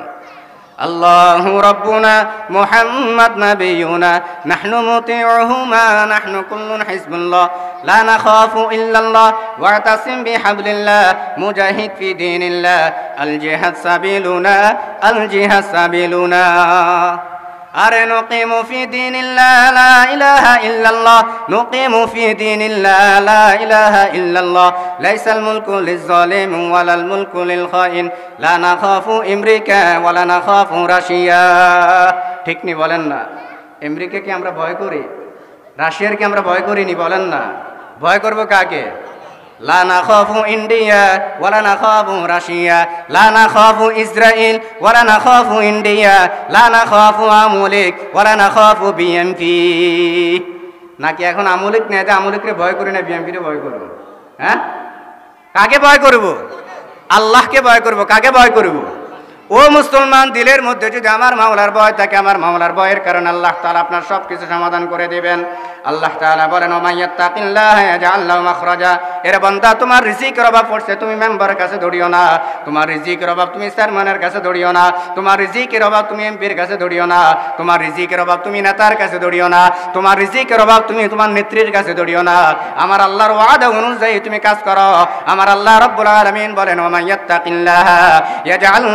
আল্লাহু রাব্বুনা মুহাম্মদ নাবিয়ুনা নাহনু মুতিউহুমা নাহনু কুল্লুন হিজবুল্লাহ লা নাখাফু ইল্লাল্লাহ ওয়াতাসিম বিহাবলিল্লাহ মুজাহিদ ফি দীনিল্লাহ আল জিহাদ সাবিলুনা, আল জিহাদ সাবিলুনা। আরে নুকিমু ফি দীনিল্লাহ লা ইলাহা ইল্লাল্লাহ, নুকিমু ফি দীনিল্লাহ লা ইলাহা ইল্লাল্লাহ। লাইসাল মুলকু লিজ-জালিম ওয়ালাল মুলকু লিল খাইন, লা নাখাফু আমেরিকা ওয়ালা নাখাফু রাশিয়া। ঠিক নি বলেন না? আমেরিকাকে আমরা ভয় করি, রাশিয়ার কি আমরা ভয় করিনি বলেন না? ভয় করব কাকে? লা নাখাফু ইন্ডিয়া ওয়ালা নাখাফু রাশিয়া, লা নাখাফু ইসরাইল ওয়ালা নাখাফু ইন্ডিয়া, লা নাখাফু আমলিক ওয়ালা নাখাফু বিএমপি। নাকি এখন আমলিক নেই, আমলিককে ভয় করি না, বিএমপিরে ভয় করব? হ্যাঁ, কাকে ভয় করব? আল্লাহকে ভয় করব। কাকে ভয় করব? ও মুসলমান, দিলের মধ্যে যদি আমার মাওলার ভয় থাকে, আমার মাওলার ভয়ের কারণে আল্লাহ তাআলা আপনার সব কিছু সমাধান করে দিবেন। আল্লাহ তাআলা বলেন ওয়া মাইয়াত্তাকিল্লাহ ইয়াজআল লাহু মাখরাজা। এর বান্দা, তোমার রিজিকের অভাব পড়ছে, তুমি মেম্বারের কাছে দৌড়িও না। তোমার রিজিকের অভাব তুমি চেয়ারম্যানের কাছে দৌড়িও না। তোমার রিজিকের অভাব তুমি এমপির কাছে দৌড়িও না। তোমার রিজিকের অভাব তুমি নেতার কাছে দৌড়িও না। তোমার রিজিকের অভাব তুমি তোমার নেত্রীর কাছে দৌড়িও না। আমার আল্লাহর ওয়াদা অনুযায়ী তুমি কাজ করো। আমার আল্লাহ রাব্বুল আলামিন বলেন ওয়া মাইয়াত্তাকিল্লাহ ইয়াজআল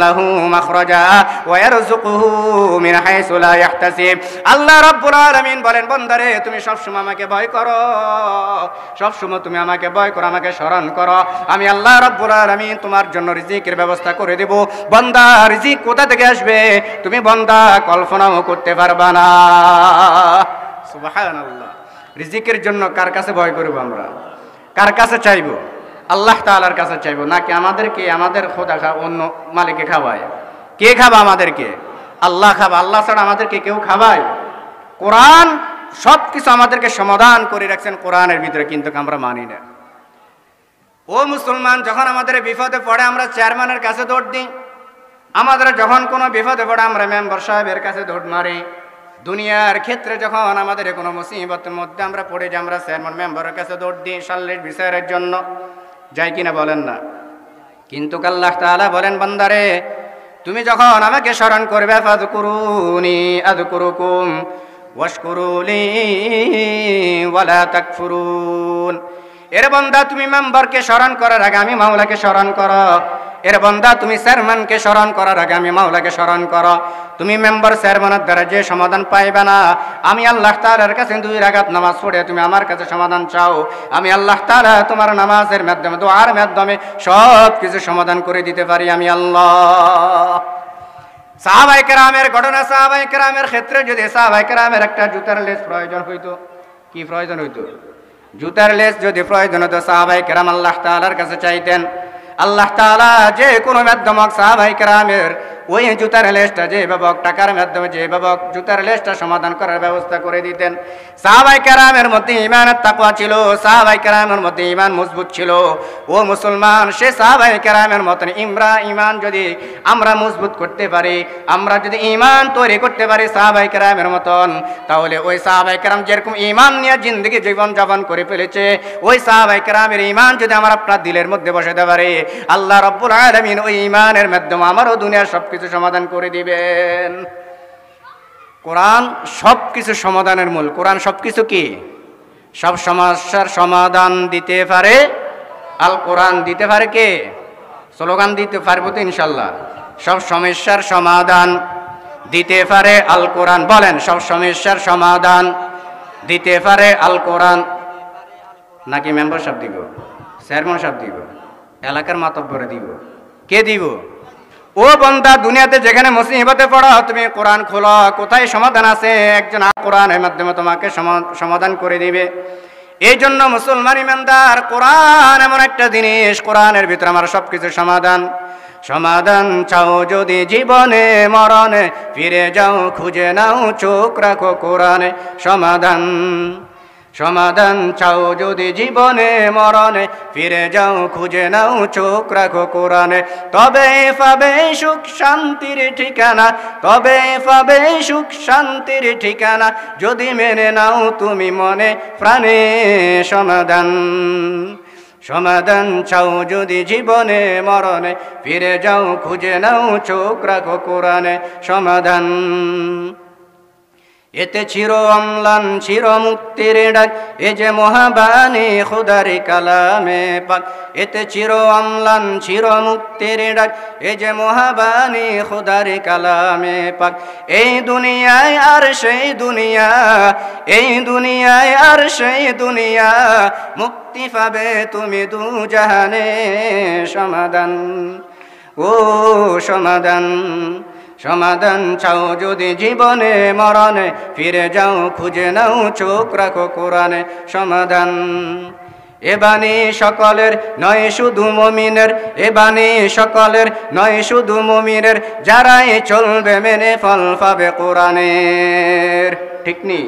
লাহু মাখরাজা ওয়া ইয়ারযুকুহু মিন হাইসু লা ইয়াহতাসিব। আল্লাহ রাব্বুল আলামিন বলেন, বান্দারে তুমি সবসময় আমাকে ভয় করো, সবসময় তুমি আমাকে ভয় করো, আমাকে স্মরণ করো। আমি আল্লাহ রাব্বুল আলামিন তোমার জন্য রিজিকের ব্যবস্থা করে দেব। বান্দা, রিজিক কোথা থেকে আসবে তুমি বান্দা কল্পনাও করতে পারবা না। সুবহানাল্লাহ। রিজিকের জন্য কার কাছে ভয় করব আমরা? কার কাছে চাইবো? আল্লাহ তাআলার কাছে চাইবো, নাকি আমাদেরকে আমাদের খোদা অন্য মালিকে খাওয়ায়? কে খাবা আমাদেরকে? আল্লাহ খাবা। আল্লাহ ছাড়া আমাদেরকে কেউ খাওয়ায়? কোরআন সব কিছু আমাদেরকে সমাধান করে রাখছেন কোরআনের ভিতরে, কিন্তু আমরা মানি না। ও মুসলমান, যখন আমাদের বিপদে পড়ে আমরা চেয়ারম্যানের কাছে দৌড় দিই, আমাদের যখন কোনো বিপদে পড়ে আমরা মেম্বার সাহেবের কাছে দৌড় মারি। দুনিয়ার ক্ষেত্রে যখন আমাদের কোনো মুসিবতের মধ্যে আমরা পড়ে যাই, আমরা চেয়ারম্যান মেম্বারের কাছে দৌড় দিই সাল্লির বিচারের জন্য। যাই কিনা বলেন না? কিন্তু আল্লাহ তাআলা বলেন, বান্দারে তুমি যখন আমাকে স্মরণ করবে, ফাযকুরুনি আযকুরুকুম ওয়াশকুরুলি ওয়ালা তাকফুরুন। এর বান্দা, তুমি মেম্বারকে স্মরণ করার আগে আমি মাওলাকে স্মরণ করো। এর বান্দা, তুমি চেয়ারম্যানকে স্মরণ করার আগে আমি মাওলাকে স্মরণ করো। তুমি মেম্বার চেয়ারম্যানের দ্বারা যে সমাধান পাইবে না, আমি আল্লাহ তাআলার কাছে 2 রাকাত নামাজ পড়ে তুমি আমার কাছে সমাধান চাও। আমি আল্লাহ তাআলা তোমার নামাজের মাধ্যমে, দোয়ার মাধ্যমে সব কিছু সমাধান করে দিতে পারি আমি আল্লাহ। সাহাবায়ে কেরামের ঘটনা, সাহাবায়ে কেরামের ক্ষেত্রে যদি সাহাবায়ে কেরামের একটা জুতার লেস প্রয়োজন হইতো, কি প্রয়োজন হইতো? জুতার লেস যদি প্রয়োজন হতো, সাহাবায়ে কেরাম আল্লাহ তাআলার কাছে চাইতেন। আল্লাহ তাআলা যে কোনো মাধ্যমক সাহাবায়ে কেরামের ওই জুতার লেশটা যেভাবে টাকার মাধ্যমে যেভাবে জুতার লেশটা সমাধান করার ব্যবস্থা করে দিতেন। সাহাবায়ে কেরামের মধ্যে ঈমানের তাকওয়া ছিল, সাহাবায়ে কেরামের মধ্যে ঈমান মজবুত ছিল। ও মুসলমান, সে সাহাবায়ে কেরামের মতন ঈমান যদি আমরা মজবুত করতে পারি, আমরা যদি ঈমান তৈরি করতে পারি সাহাবায়ে কেরামের মতন, তাহলে ওই সাহাবায়ে কেরাম যেরকম ঈমান নিয়ে জিন্দেগি জীবন যাপন করে ফেলেছে, ওই সাহাবায়ে কেরামের ঈমান যদি আমার আপনার দিলের মধ্যে বসাতে পারি, আল্লাহ রাব্বুল আলামিন ওই ঈমানের মাধ্যমে আমারও দুনিয়ার সবকিছু সমাধান করে দিবেন। কোরআন সবকিছু সমাধানের মূল। কোরআন সবকিছু কি? সব সমস্যার সমাধান দিতে পারে আল কোরআন। দিতে পারে কে? স্লোগান দিতে পারবো তো ইনশাল্লাহ। সব সমস্যার সমাধান দিতে পারে আল কোরআন। বলেন, সব সমস্যার সমাধান দিতে পারে আল কোরআন। নাকি মেম্বার সাহেব দিব, চেয়ারম্যান সাহেব দিব, এলাকার মাতব্বরে দিব? কে দিব? ও বান্দা, দুনিয়াতে যেখানে মুসিবতে পড়ো তুমি কোরআন খোলো, কোথায় সমাধান আছে? একজন কোরআনের মাধ্যমে তোমাকে সমাধান করে দিবে। এই জন্য মুসলমান ইমানদার, কোরআন এমন একটা জিনিস, কোরআনের ভিতরে আমার সবকিছু সমাধান। সমাধান চাও যদি জীবনে মরণে, ফিরে যাও খুঁজে নাও চোখ রাখো কোরআনে। সমাধান সমাধান চাও যদি জীবনে মরণে, ফিরে যাও খুঁজে নাও চোখ রাখো কোরআনে। তবে পাবে সুখ শান্তির ঠিকানা, তবে পাবে সুখ শান্তির ঠিকানা, যদি মেনে নাও তুমি মনে প্রাণে সমাধান। সমাধান চাও যদি জীবনে মরণে, ফিরে যাও খুঁজে নাও চোখ রাখো কোরআনে। সমাধান এতে চির অম্লান চির মুক্তির ডাক, এ যে মহাবাণী খুদার কালামে পাক। এতে চির অম্লান চির মুক্তির ডাক, এ যে মহাবাণী খুদার কালামে পাক। এই দুনিয়ায় আর সেই দুনিয়া, এই দুনিয়ায় আর সেই দুনিয়া, মুক্তি পাবে তুমি দু জাহানে। সমাধান ও সমাধান সমাধান চাও যদি জীবনে মরণে, ফিরে যাও খুঁজে নাও চোখ রাখো কোরআনে। সমাধান এ বাণী সকলের নয় শুধু মুমিনের, এ বাণী সকলের নয় শুধু মুমিনের, যারাই চলবে মেনে ফল পাবে কোরআনের। ঠিক নি?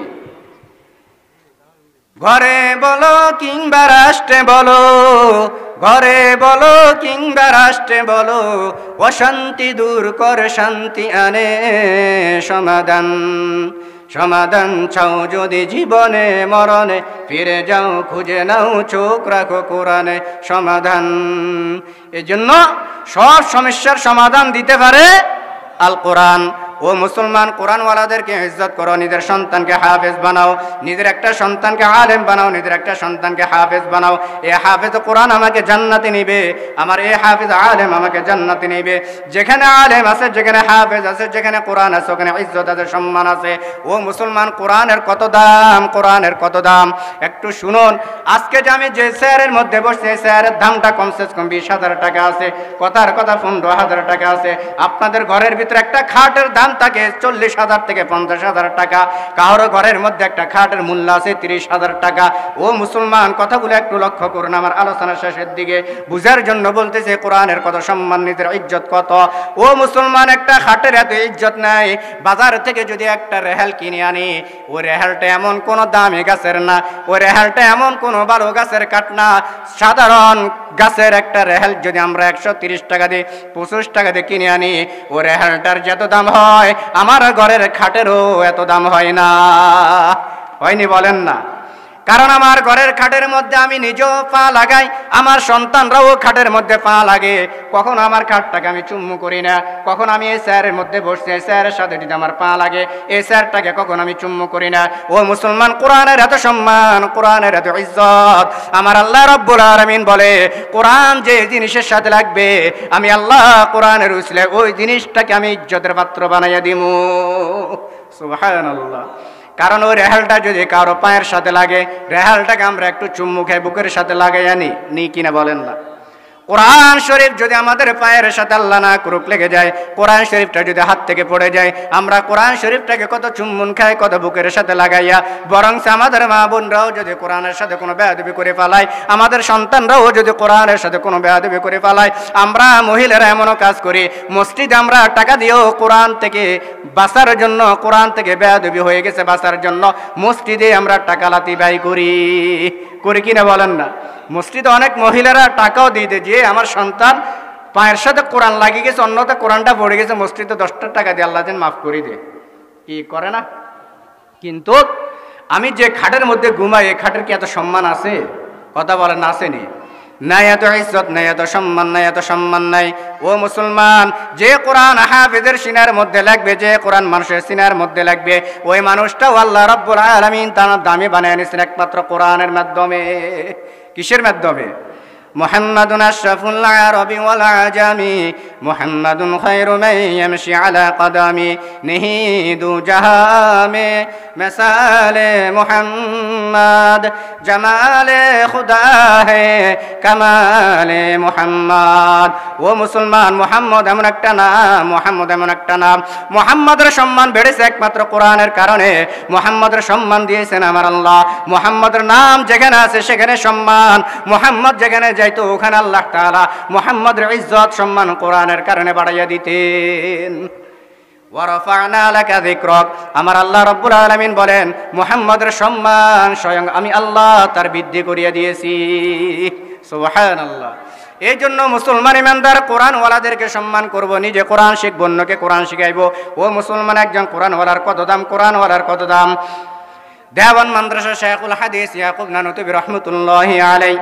ঘরে বলো কিংবা রাষ্ট্রে বলো, ঘরে বলো কিংবা রাষ্ট্রে বলো, অশান্তি দূর করে শান্তি আনে। সমাধান সমাধান চাও যদি জীবনে মরণে, ফিরে যাও খুঁজে নাও চোখ রাখো কোরআনে। সমাধান এজন্য সব সমস্যার সমাধান দিতে পারে আল কোরআন। ও মুসলমান, কোরআনওয়ালাদেরকে ইজ্জত করো, নিজের সন্তানকে হাফেজ বানাও, নিজের একটা সন্তানকে আলেম বানাও, নিজের একটা সন্তানকে হাফেজ বানাও। এ হাফেজ কোরআন আমাকে জান্নাতে নিবে, আমার এ হাফেজ আলেম আমাকে জান্নাতে নিবে। যেখানে আলেম আছে, যেখানে হাফেজ আছে, যেখানে কোরআন আছে, ওখানে ইজ্জত আছে, সম্মান আছে। ও মুসলমান, কোরআনের কত দাম, কোরআনের কত দাম একটু শুনুন। আজকে যে আমি যে চেয়ারের মধ্যে বসছি, এই চেয়ারের দামটা কমসে কম 20,000 টাকা আছে, কথার কথা 15,000 টাকা আছে। আপনাদের ঘরের ভিতরে একটা খাটের দাম থাকে 40,000 থেকে 50,000 টাকা। কারো ঘরের মধ্যে একটা খাটের মূল্য আছে 30,000 টাকা। ও মুসলমান, কথাগুলো একটু লক্ষ্য করুন। আমার আলোচনার শেষের দিকে বুঝার জন্য বলতেছে কোরআনের কত সম্মান, নিজের ইজ্জত কত। ও মুসলমান, একটা খাটের এত ইজ্জত নাই। বাজার থেকে যদি একটা রেহাল কিনে আনি, ওই রেহালটা এমন কোন দামি গাছের না, ওই রেহালটা এমন কোন ভালো গাছের কাঠ না। সাধারণ গাছের একটা রেহাল যদি আমরা 130 টাকা দিয়ে 25 টাকা দিয়ে কিনে আনি, ও রেহালটার যত দাম হয়, আমার ঘরের খাটেরও এত দাম হয় না। হয়নি বলেন না? কারণ আমার ঘরের খাটের মধ্যে আমি নিজেও পা লাগাই, আমার সন্তানরাও খাটের মধ্যে পা লাগে। কখন আমার খাটটাকে আমি চুম্মু করি না, কখন আমি এই চেয়ারের মধ্যে বসছি, এই চেয়ারের সাথে যদি আমার পা লাগে, এই চেয়ারটাকে কখন আমি চুম্মু করি না। ও মুসলমান, কোরআনের এত সম্মান, কোরআনের এত ইজ্জত। আমার আল্লাহ রাব্বুল আলামিন বলে, কোরআন যে জিনিসের সাথে লাগবে, আমি আল্লাহ কোরআনের উসিলে ওই জিনিসটাকে আমি ইজ্জতের পাত্র বানাইয়া দিমু। সুবহানাল্লাহ। কারণ ওই রেহালটা যদি কারো পায়ের সাথে লাগে, রেহালটাকে আমরা একটু চুম্মু খাই বুকের সাথে লাগাই আনি, নি কিনা বলেন না? কোরআন শরীফ যদি আমাদের পায়ের সাথে আল্লাহ না করুক লেগে যায়, কোরআন শরীফটা যদি হাত থেকে পড়ে যায়, আমরা কোরআন শরীফটাকে কত চুম্বন খাই, কত বুকের সাথে লাগাইয়া, বরং আমাদের মা বোনরাও যদি কোরআনের সাথে কোনো বেয়াদবি করে ফেলায়, আমাদের সন্তানরাও যদি কোরআনের সাথে কোনো বেয়াদবি করে ফেলায়, আমরা মহিলারা এমনও কাজ করি, মসজিদে আমরা টাকা দিয়েও কোরআন থেকে বাঁচার জন্য, কোরআন থেকে বেয়াদবি হয়ে গেছে বাঁচার জন্য মসজিদে আমরা টাকা লাতি ব্যয় করি কিনা বলেন না? মসজিদে অনেক মহিলারা টাকাও দিয়ে দেয় যে আমার সন্তান পায়ের সাথে কোরআন লাগিয়ে গেছে, অন্যতে কোরআনটা পড়ে গেছে, মসজিদে 10টা টাকা দিয়ে আল্লাহ যেন মাফ করে দে, কি করে না? কিন্তু আমি যে খাটের মধ্যে ঘুমাই, এই খাটের কি এত সম্মান আছে? কথা বলেন না, আসেনি? নাই এত ইজ্জত, নাই এত সম্মান, নাই এত সম্মান নাই। ও মুসলমান, যে কোরআন হাফেজের সিনার মধ্যে লাগবে, যে কোরআন মানুষের সিনার মধ্যে লাগবে, ওই মানুষটাও আল্লাহ রাব্বুল আলামিন তার দামি বানায় নিয়েছেন একমাত্র কোরআনের মাধ্যমে। কিসের মাধ্যমে? মুহাম্মাদুন আশরাফুল আরবি ওয়াল আজামি, মুহাম্মাদুন খায়রু মান ইয়ামশি আলা কদামি, নিহিদু জাহামে মিসালে মুহাম্মাদ, জামালে খুদা হে কামালে মুহাম্মাদ। ও মুসলমান, মুহাম্মদ এমন একটা নাম, মুহাম্মদ এমন একটা নাম, মুহাম্মাদের সম্মান বেড়েছে একমাত্র কোরআনের কারণে। মুহাম্মাদের সম্মান দিয়েছেন আমার আল্লাহ। মুহাম্মাদের নাম যেখানে আছে সেখানে সম্মান, মুহাম্মদ যেখানে যাইতো ওখানে আল্লাহ তাআলা মুহাম্মাদের ইজ্জত সম্মান কোরআনের কারণে বাড়াইয়া দিতেন। ওয়ারাফা'না লাকা যিকরাক, আমার আল্লাহ রাব্বুল আলামিন বলেন মুহাম্মাদের সম্মান স্বয়ং আমি আল্লাহ তার বৃদ্ধি করিয়া দিয়েছি। সুবহানাল্লাহ। এই জন্য মুসলমান ইমানদার কোরআনওয়ালাদেরকে সম্মান করব, নিজে কোরআন শিখব, অন্যকে কোরআন শিখাইব। ও মুসলমান, একজন কোরআনওয়ালার কত দাম, কোরআনওয়ালার কত দাম। দেওয়ান মাদ্রাসা শাইখুল হাদিস ইয়াকুব নানুতুবি রাহমাতুল্লাহি আলাইহি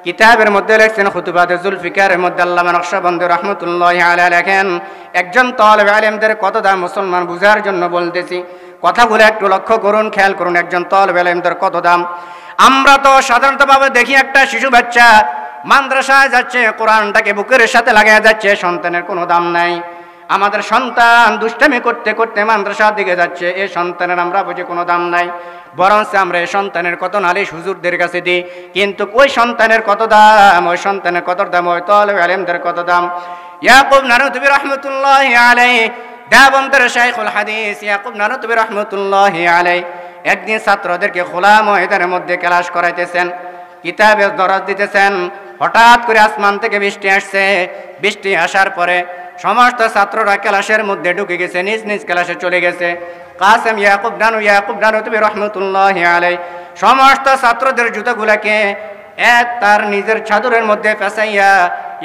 কিতাবের মধ্যে লেখছেন, খুতুবাতে জুলফিকারের মধ্যে আল্লামা নকশবন্দি রাহমাতুল্লাহি আলাইহি লেখেন, একজন তালেব ইলমদের কত দাম মুসলমান বুঝার জন্য বলতেছি, কথাগুলো একটু লক্ষ্য করুন, খেয়াল করুন, একজন তালেব ইলমদের কত দাম। আমরা তো সাধারণতভাবে দেখি একটা শিশু বাচ্চা মাদ্রাসায় যাচ্ছে, কোরআনটাকে বুকের সাথে লাগায় যাচ্ছে, সন্তানের কোনো দাম নাই। আমাদের সন্তান দুষ্টামি করতে করতে মাদ্রাসার দিকে যাচ্ছে, এই সন্তানের আমরা বুঝি কোনো দাম নাই, বরঞ্চ আমরা এই সন্তানের কত নালিশ হুজুরদের কাছে দিই। কিন্তু ওই সন্তানের কত দাম, ওই সন্তানের কত দাম, ওই তালেব ইলমদের কত দাম। ইয়াকুব নানুতুবি রাহমাতুল্লাহি আলাইহি, দেওবন্দের শাইখুল হাদিস ইয়াকুব নানুতুবি রাহমাতুল্লাহি আলাইহি একদিন ছাত্রদেরকে খোলা ময়দানের মধ্যে ক্লাস করাইতেছেন, কিতাবের দরজ দিতেছেন। হঠাৎ করে আসমান থেকে বৃষ্টি আসছে। বৃষ্টি আসার পরে সমস্ত ছাত্ররা ক্লাসের মধ্যে ঢুকে গেছে, নিজ নিজ ক্লাসে চলে গেছে। কাসেম ইয়াকুব নানুতুবি রাহমাতুল্লাহি আলাইহি সমস্ত ছাত্রদের জুতাগুলাকে এক তার নিজের চাদরের মধ্যে পেঁচাইয়া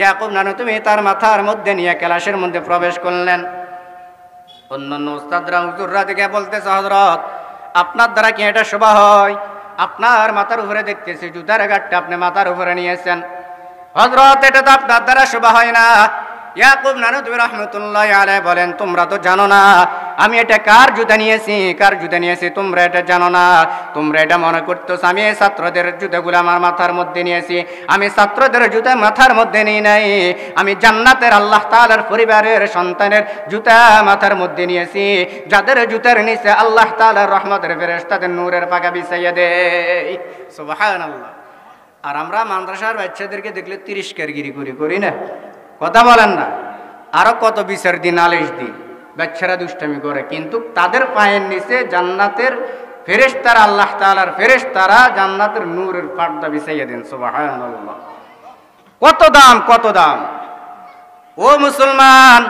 ইয়াকুব নানুতুবি তার মাথার মধ্যে নিয়ে ক্লাসের মধ্যে প্রবেশ করলেন। অন্যান্য উস্তাদরা হুজুররা দেখে বলতেছে, হযরত আপনার দ্বারা কি এটা শোভা হয়? আপনার মাথার উপরে দেখতেছি জুতার গাঁটটা আপনি মাথার উপরে নিয়েছেন। হযরত এটা তো আপনার দ্বারা শোভা হয় না। ইয়াকুব নানুতুবি রাহমাতুল্লাহি আলাইহি বলেন, তোমরা তো জানো না আমি এটা কার জুতা নিয়েছি, কার জুতা নিয়েছি তোমরা এটা জানো না। তোমরা এটা মনে করতেছ আমি এই ছাত্রদের জুতাগুলো আমার মাথার মধ্যে নিয়েছি। আমি ছাত্রদের জুতা মাথার মধ্যে নিই নাই, আমি জান্নাতের আল্লাহ তাআলার পরিবারের সন্তানের জুতা মাথার মধ্যে নিয়েছি, যাদের জুতার নিচে আল্লাহ তাআলার রহমতের ফেরেশতাদের নূরের পাখা বিছাইয়া দেয়। সুবহানাল্লাহ। আর আমরা মাদ্রাসার বাচ্চাদেরকে দেখলে তিরস্কারগিরি করি না, কথা বলেন না, আরো কত বিচার দিন নালিশ দিন, বাচ্চারা দুষ্টামি করে, কিন্তু তাদের পায়ের নিচে জান্নাতের ফেরেশতারা, আল্লাহ তাআলার ফেরেশতারা জান্নাতের নূরের পর্দা বিছাইয়া দেন। সুবহানাল্লাহ। কত দাম, কত দাম। ও মুসলমান,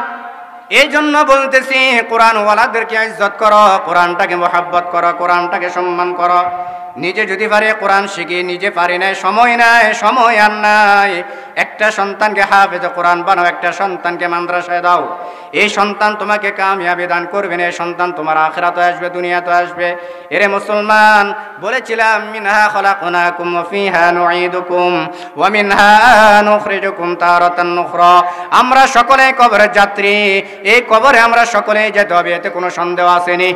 এই জন্য বলতেছি কোরআনওয়ালাদেরকে ইজ্জত করো, কোরআনটাকে মহব্বত করো, কোরআনটাকে সম্মান করো। নিজে যদি পারে কোরআন শিখি, নিজে পারি নাই, সময় নাই, সময় আর নাই। একটা সন্তানকে হাফেজ কোরআন বানাও, একটা সন্তানকে মাদ্রাসায় দাও। এই সন্তান তোমাকে কামিয়াবি দান করবে না, এই সন্তান তোমার আখিরাতে আসবে, দুনিয়াতে আসবে। এরে মুসলমান, বলেছিলাম মিনহা খলাকনাকুম ওয়া ফিহা নুঈদুকুম ওয়া মিনহা নুখরিজুকুম তারাতান নুখরা। আমরা সকলে কবরের যাত্রী, এই কবরে আমরা সকলেই যেতে হবে, এতে কোনো সন্দেহ আসেনি,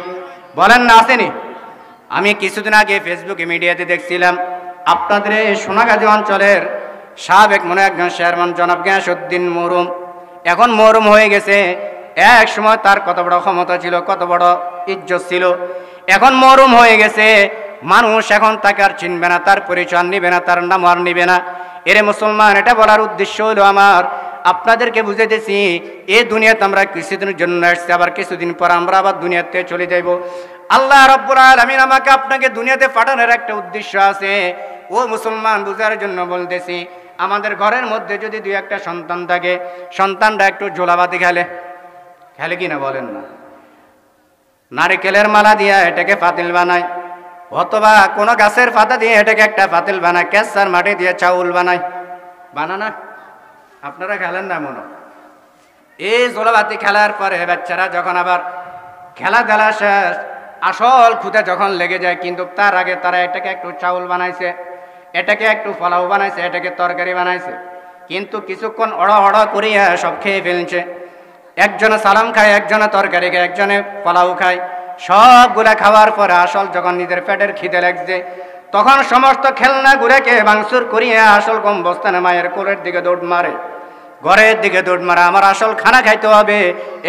বলেন না আসেনি? আমি কিছুদিন আগে ফেসবুকে মিডিয়াতে দেখছিলাম, আপনাদের এই সোনাগাজী অঞ্চলের সাবেক মনে একজন চেয়ারম্যান জনাব গিয়াসউদ্দিন মরহুম, এখন মরহুম হয়ে গেছে। এক সময় তার কত বড় ক্ষমতা ছিল, কত বড় ইজ্জত ছিল, এখন মরহুম হয়ে গেছে। মানুষ এখন তাকে আর চিনবে না, তার পরিচয় নিবে না, তার নাম আর নিবে না। এরে মুসলমান, এটা বলার উদ্দেশ্য হলো আমার আপনাদেরকে বুঝাইতেছি, এই দুনিয়াতে আমরা কিছুদিনের জন্য আসছি, আবার কিছুদিন পর আমরা আবার দুনিয়াতে চলে যাইব। আল্লাহ রাব্বুল আলামিন আমাকে আপনাকে দুনিয়াতে পাঠানোর একটা উদ্দেশ্য আছে। ও মুসলমান, বুঝার জন্য বলতেছি, আমাদের ঘরের মধ্যে যদি দুই একটা সন্তান থাকে, সন্তানটা একটু ঝোলাবাতি খেলে কিনা বলেন না? নারিকেলের মালা দিয়ে এটাকে পাতিল বানায়, অথবা কোনো গাছের পাতা দিয়ে এটাকে একটা পাতিল বানায়, কেঁচার মাটি দিয়ে চাউল বানানা আপনারা খেলেন না মনে? এই ঝোলাবাতি খেলার পরে বাচ্চারা যখন আবার খেলাধুলা শেষ, আসল ক্ষুদা যখন লেগে যায়, কিন্তু তার আগে তারা এটাকে একটু চাউল বানাইছে, এটাকে একটু পোলাও বানাইছে, এটাকে তরকারি বানাইছে, কিন্তু কিছুক্ষণ অড় করিয়া সব খেয়ে ফেলছে। একজনে সালাম খায়, একজনে তরকারি খায়, একজনে পোলাও খায়। সবগুলা খাওয়ার পরে আসল যখন নিজের পেটের খিদে লাগছে, তখন সমস্ত খেলনা গুড়াকে ভাঙচুর করিয়া আসল কম বস্তানে মায়ের কোলের দিকে দৌড় মারে, ঘরের দিকে দৌড় মারা। আমার আসল খানা খাইতে হবে,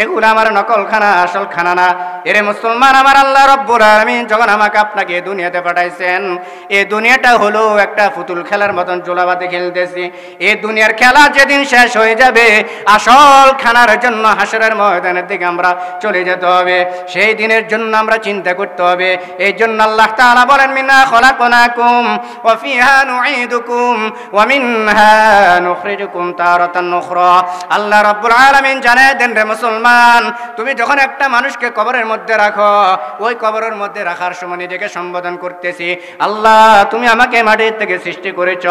এগুলো আমার নকল খানা, আসল খানা না। এরে মুসলমান, আমার আল্লাহ রব্বুল আলামিন যখন আমাকে আপনাকে দুনিয়াতে পাঠাইছেন, এই দুনিয়াটা হলো একটা পুতুল খেলার মতন ঝোলাবাতি খেলতেছি। এই দুনিয়ার খেলা যেদিন শেষ হয়ে যাবে, আসল খানার জন্য হাসরের ময়দানের দিকে আমরা চলে যেতে হবে। সেই দিনের জন্য আমরা চিন্তা করতে হবে। এই জন্য আল্লাহ তাআলা বলেন, মিন্না খলাকনাকুম ওয়া ফিহা নুঈদুকুম ওয়া মিনহা নুখরিজুকুম তারাতান উখরা। আল্লাহ রাব্বুল আলামিন জানায় দেন, রে মুসলমান, তুমি যখন একটা মানুষকে কবরের মধ্যে রাখো, ওই কবরের মধ্যে রাখার সময় নিজেকে সম্বোধন করতেছি, আল্লাহ তুমি আমাকে মাটির থেকে সৃষ্টি করেছ,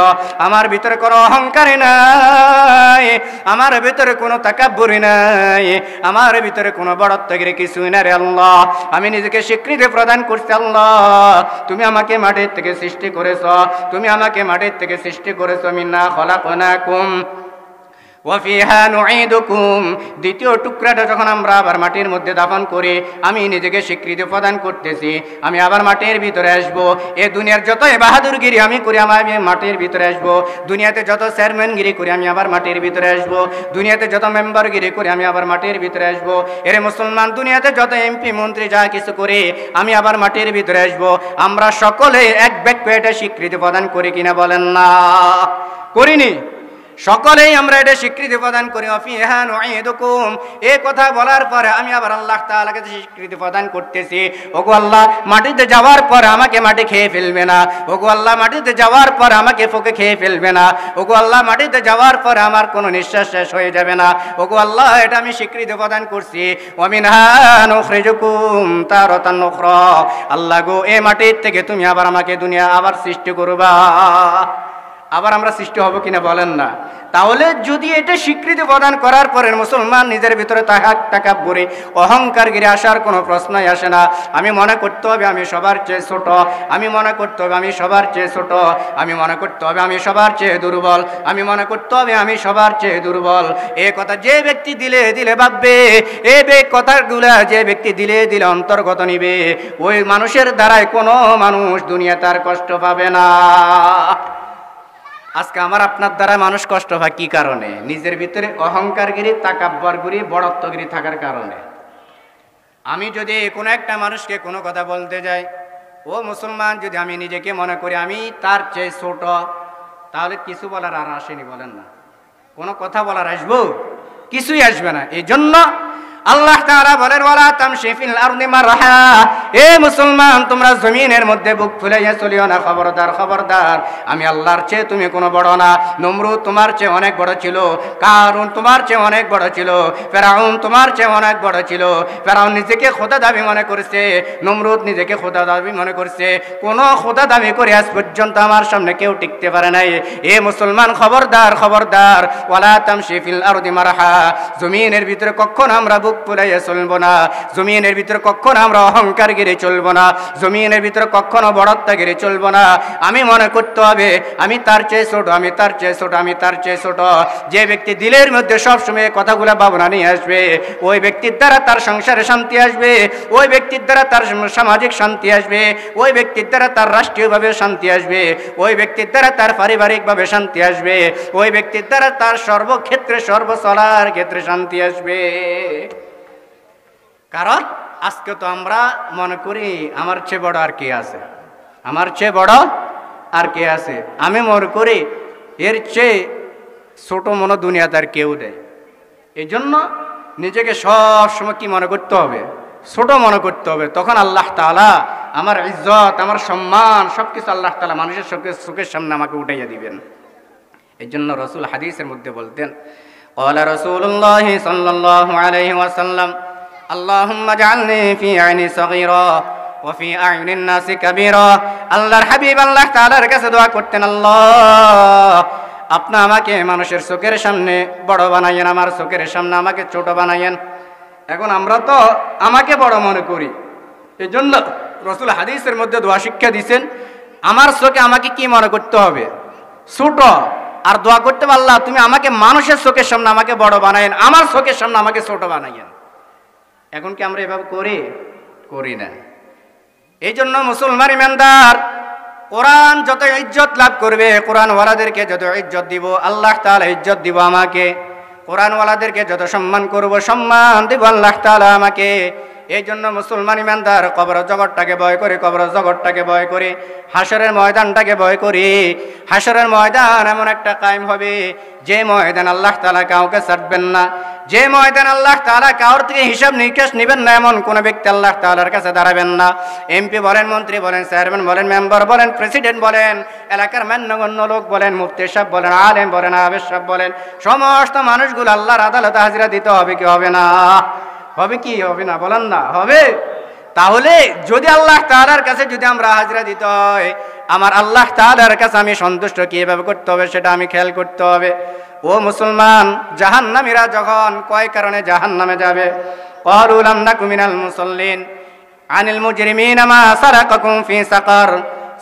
আমার ভিতরে কোনো অহংকারী নাই, আমার ভিতরে কোনো তাকাব্বুরি নাই, আমার ভিতরে কোনো বড়ত্বগিরি কিছুই না রে আল্লাহ। আমি নিজেকে স্বীকৃতি প্রদান করছি, আল্লাহ তুমি আমাকে মাটির থেকে সৃষ্টি করেছ, তুমি আমাকে মাটির থেকে সৃষ্টি করেছ। মিন্না খলাকনাকুম ওয়া ফিহা নুঈদুকুম। দ্বিতীয় টুকরাটা যখন আমরা আবার মাটির মধ্যে দাফন করি, আমি নিজেকে স্বীকৃতি প্রদান করতেছি, আমি আবার মাটির ভিতরে আসবো। এ দুনিয়ার যত বাহাদুরগিরি আমি করি, আমি মাটির ভিতরে আসবো। দুনিয়াতে যত চেয়ারম্যানগিরি করি, আমি আবার মাটির ভিতরে আসবো। দুনিয়াতে যত মেম্বারগিরি করি, আমি আবার মাটির ভিতরে আসবো। এরে মুসলমান, দুনিয়াতে যত এমপি মন্ত্রী যা কিছু করি, আমি আবার মাটির ভিতরে আসবো। আমরা সকলে এক বাক্যে এটা স্বীকৃতি প্রদান করি কিনা বলেন না? করিনি? সকলেই আমরা এটা স্বীকৃতি প্রদান করি, ফিহা নুঈদুকুম। এই কথা বলার পরে আমি আবার আল্লাহ তাআলাকে স্বীকৃতি প্রদান করতেছি, ওগো আল্লাহ, মাটিতে যাওয়ার পরে আমাকে মাটি খেয়ে ফেলবে না। ওগো আল্লাহ, মাটিতে যাওয়ার পরে আমাকে ফোকে খেয়ে ফেলবে না। ওগো আল্লাহ, মাটিতে যাওয়ার পরে আমার কোনো নিঃশ্বাস শেষ হয়ে যাবে না। ওগো আল্লাহ, এটা আমি স্বীকৃতি প্রদান করছি। ওয়া মিনহা নুখরিজুকুম তারাতান উখরা। আল্লাহ গো, এই মাটির থেকে তুমি আবার আমাকে দুনিয়া আবার সৃষ্টি করবা। আবার আমরা সৃষ্টি হব কিনা বলেন না? তাহলে যদি এটা স্বীকৃতি প্রদান করার পরে মুসলমান নিজের ভিতরে তাকাব্বুরি অহংকারগিরি আসার কোনো প্রশ্নই আসে না। আমি মনে করতে হবে আমি সবার চেয়ে ছোট, আমি মনে করতে হবে আমি সবার চেয়ে ছোট, আমি মনে করতে হবে আমি সবার চেয়ে দুর্বল, আমি মনে করতে হবে আমি সবার চেয়ে দুর্বল। এই কথা যে ব্যক্তি দিলে ভাববে, এই কথাগুলা যে ব্যক্তি দিলে অন্তর্গত নিবে, ওই মানুষের দ্বারাই কোনো মানুষ দুনিয়া তার কষ্ট পাবে না। আজকে আমার আপনার দ্বারা মানুষ কষ্ট পায় কি কারণে? নিজের ভিতরে অহংকারগিরি, তাকাব্বরগিরি, বড়ত্বগিরি থাকার কারণে। আমি যদি কোনো একটা মানুষকে কোনো কথা বলতে যাই, ও মুসলমান, যদি আমি নিজেকে মনে করি আমি তার চেয়ে ছোট, তাহলে কিছু বলার আর আসেনি বলেন না? কোনো কথা বলার আসবো? কিছুই আসবে না। এই জন্য আল্লাহ তাআলা বলেন, ওয়ালা তামশি ফিল আরদি মারহা। এ মুসলমান, তোমরা জমিনের মধ্যে বুক ফুলাইয়া চলিও না। খবরদার, খবরদার, আমি আল্লাহর চেয়ে তুমি কোনো বড় না। নমরুদ তোমার চেয়ে অনেক বড় ছিল, কারুন তোমার চেয়ে অনেক বড় ছিল, ফেরাউন তোমার চেয়ে অনেক বড় ছিল। ফেরাউন নিজেকে খোদা দাবি মনে করছে, নমরুদ নিজেকে খোদা দাবি মনে করছে। কোনো খোদা দাবি করে আজ পর্যন্ত আমার সামনে কেউ টিকতে পারে নাই। এ মুসলমান, খবরদার, খবরদার, ওয়ালা তামশি ফিল আরদি মারহা। জমিনের ভিতরে কখনো আমরা বুক ফুলাইয়া চলবো না, জমিনের ভিতরে কখনো আমরা অহংকার গিরে চলবো না, জমিনের ভিতরে কখনো বড়ত্ব গিরে চলবো না। আমি মনে করতে হবে আমি তার চেয়ে ছোট, আমি তার চেয়ে ছোট, আমি তার চেয়ে ছোট। যে ব্যক্তি দিলের মধ্যে সবসময় কথাগুলো ভাবনা নিয়ে আসবে, ওই ব্যক্তির দ্বারা তার সংসারে শান্তি আসবে, ওই ব্যক্তির দ্বারা তার সামাজিক শান্তি আসবে, ওই ব্যক্তির দ্বারা তার রাষ্ট্রীয়ভাবে শান্তি আসবে, ওই ব্যক্তির দ্বারা তার পারিবারিকভাবে শান্তি আসবে, ওই ব্যক্তির দ্বারা তার সর্বক্ষেত্রে সর্বচলার ক্ষেত্রে শান্তি আসবে। কারণ আজকে তো আমরা মনে করি আমার চেয়ে বড় আর কে আছে, আমার চেয়ে বড় আর কে আছে। আমি মনে করি এর চেয়ে ছোট মনে দুনিয়াতে আর কেউ নেই। এই জন্য নিজেকে সব সময় কি মনে করতে হবে? ছোট মনে করতে হবে। তখন আল্লাহ তাআলা আমার ইজ্জত, আমার সম্মান সব কিছু আল্লাহ তাআলা মানুষের চোখের সামনে আমাকে উঠাইয়া দিবেন। এই জন্য রাসূল হাদিসের মধ্যে বলতেন, ক্বালা রাসূলুল্লাহ সাল্লাল্লাহু আলাইহি ওয়াসাল্লাম, আল্লাহুম্মা জাআলনি ফি আইনি সগীরা ওয়া ফি আইনিন নাসি কাবীরা। আল্লাহর হাবিব আল্লাহ তাআলার কাছে দোয়া করতেন, আল্লাহ আপনি আমাকে মানুষের চোখের সামনে বড় বানাইয়েন, আমার চোখের সামনে আমাকে ছোট বানাইয়েন। এখন আমরা তো আমাকে বড় মনে করি। এই জন্য রাসূল হাদিসের মধ্যে দোয়া শিক্ষা দিয়েছেন, আমার চোখে আমাকে কি মনে করতে হবে? ছোট। আর দোয়া করতে হবে, আল্লাহ তুমি আমাকে মানুষের চোখের সামনে আমাকে বড় বানাইয়েন, আমার চোখের সামনে আমাকে ছোট বানাইয়েন। এখন কি আমরা এভাবে করি না? এই জন্য মুসলমান ইমানদার কোরআন যত ইজ্জত লাভ করবে, কোরআন ওয়ালাদেরকে যত ইজ্জত দিব আল্লাহ তাআলা ইজ্জত দিব আমাকে। কোরআন ওয়ালাদেরকে যত সম্মান করব সম্মান দিব আল্লাহ তাআলা আমাকে। এই জন্য মুসলমান ইমানদার কবর জগৎটাকে ভয় করে, কবর জগৎটাকে ভয় করে, হাসরের ময়দানটাকে ভয় করি। হাসরের ময়দান এমন একটা কায়েম হবে যে ময়দান আল্লাহ তাআলা কাউকে ছাড়বেন না, যে ময়দান আল্লাহ তাআলা কাউর থেকে হিসাব নিকাশ নেবেন না, এমন কোন ব্যক্তি আল্লাহ তাআলার কাছে দাঁড়াবেন না। এমপি বলেন, মন্ত্রী বলেন, চেয়ারম্যান বলেন, মেম্বার বলেন, প্রেসিডেন্ট বলেন, এলাকার মান্যগণ্য লোক বলেন, মুফতি সাহেব বলেন, আলেম বলেন, হাফেজ সাহেব বলেন, সমস্ত মানুষগুলো আল্লাহর আদালতে হাজিরা দিতে হবে কি হবে না? হবে কি হবে না? বলেন না, হবে। তাহলে যদি আল্লাহ তাআলার কাছে যদি আমরা হাজিরা দিতে হয়, আমার আল্লাহ তাআলার কাছে আমি সন্তুষ্ট কিভাবে করতে হবে সেটা আমি খেয়াল করতে হবে। ও মুসলমান, জাহান্নামীরা যখন কয় কারণে জাহান্নামে যাবে, ক্বালু লাম নাকু মিনাল মুসাল্লিন আনিল মুজরিমিনা মা সারাকাকুম ফি সাকার।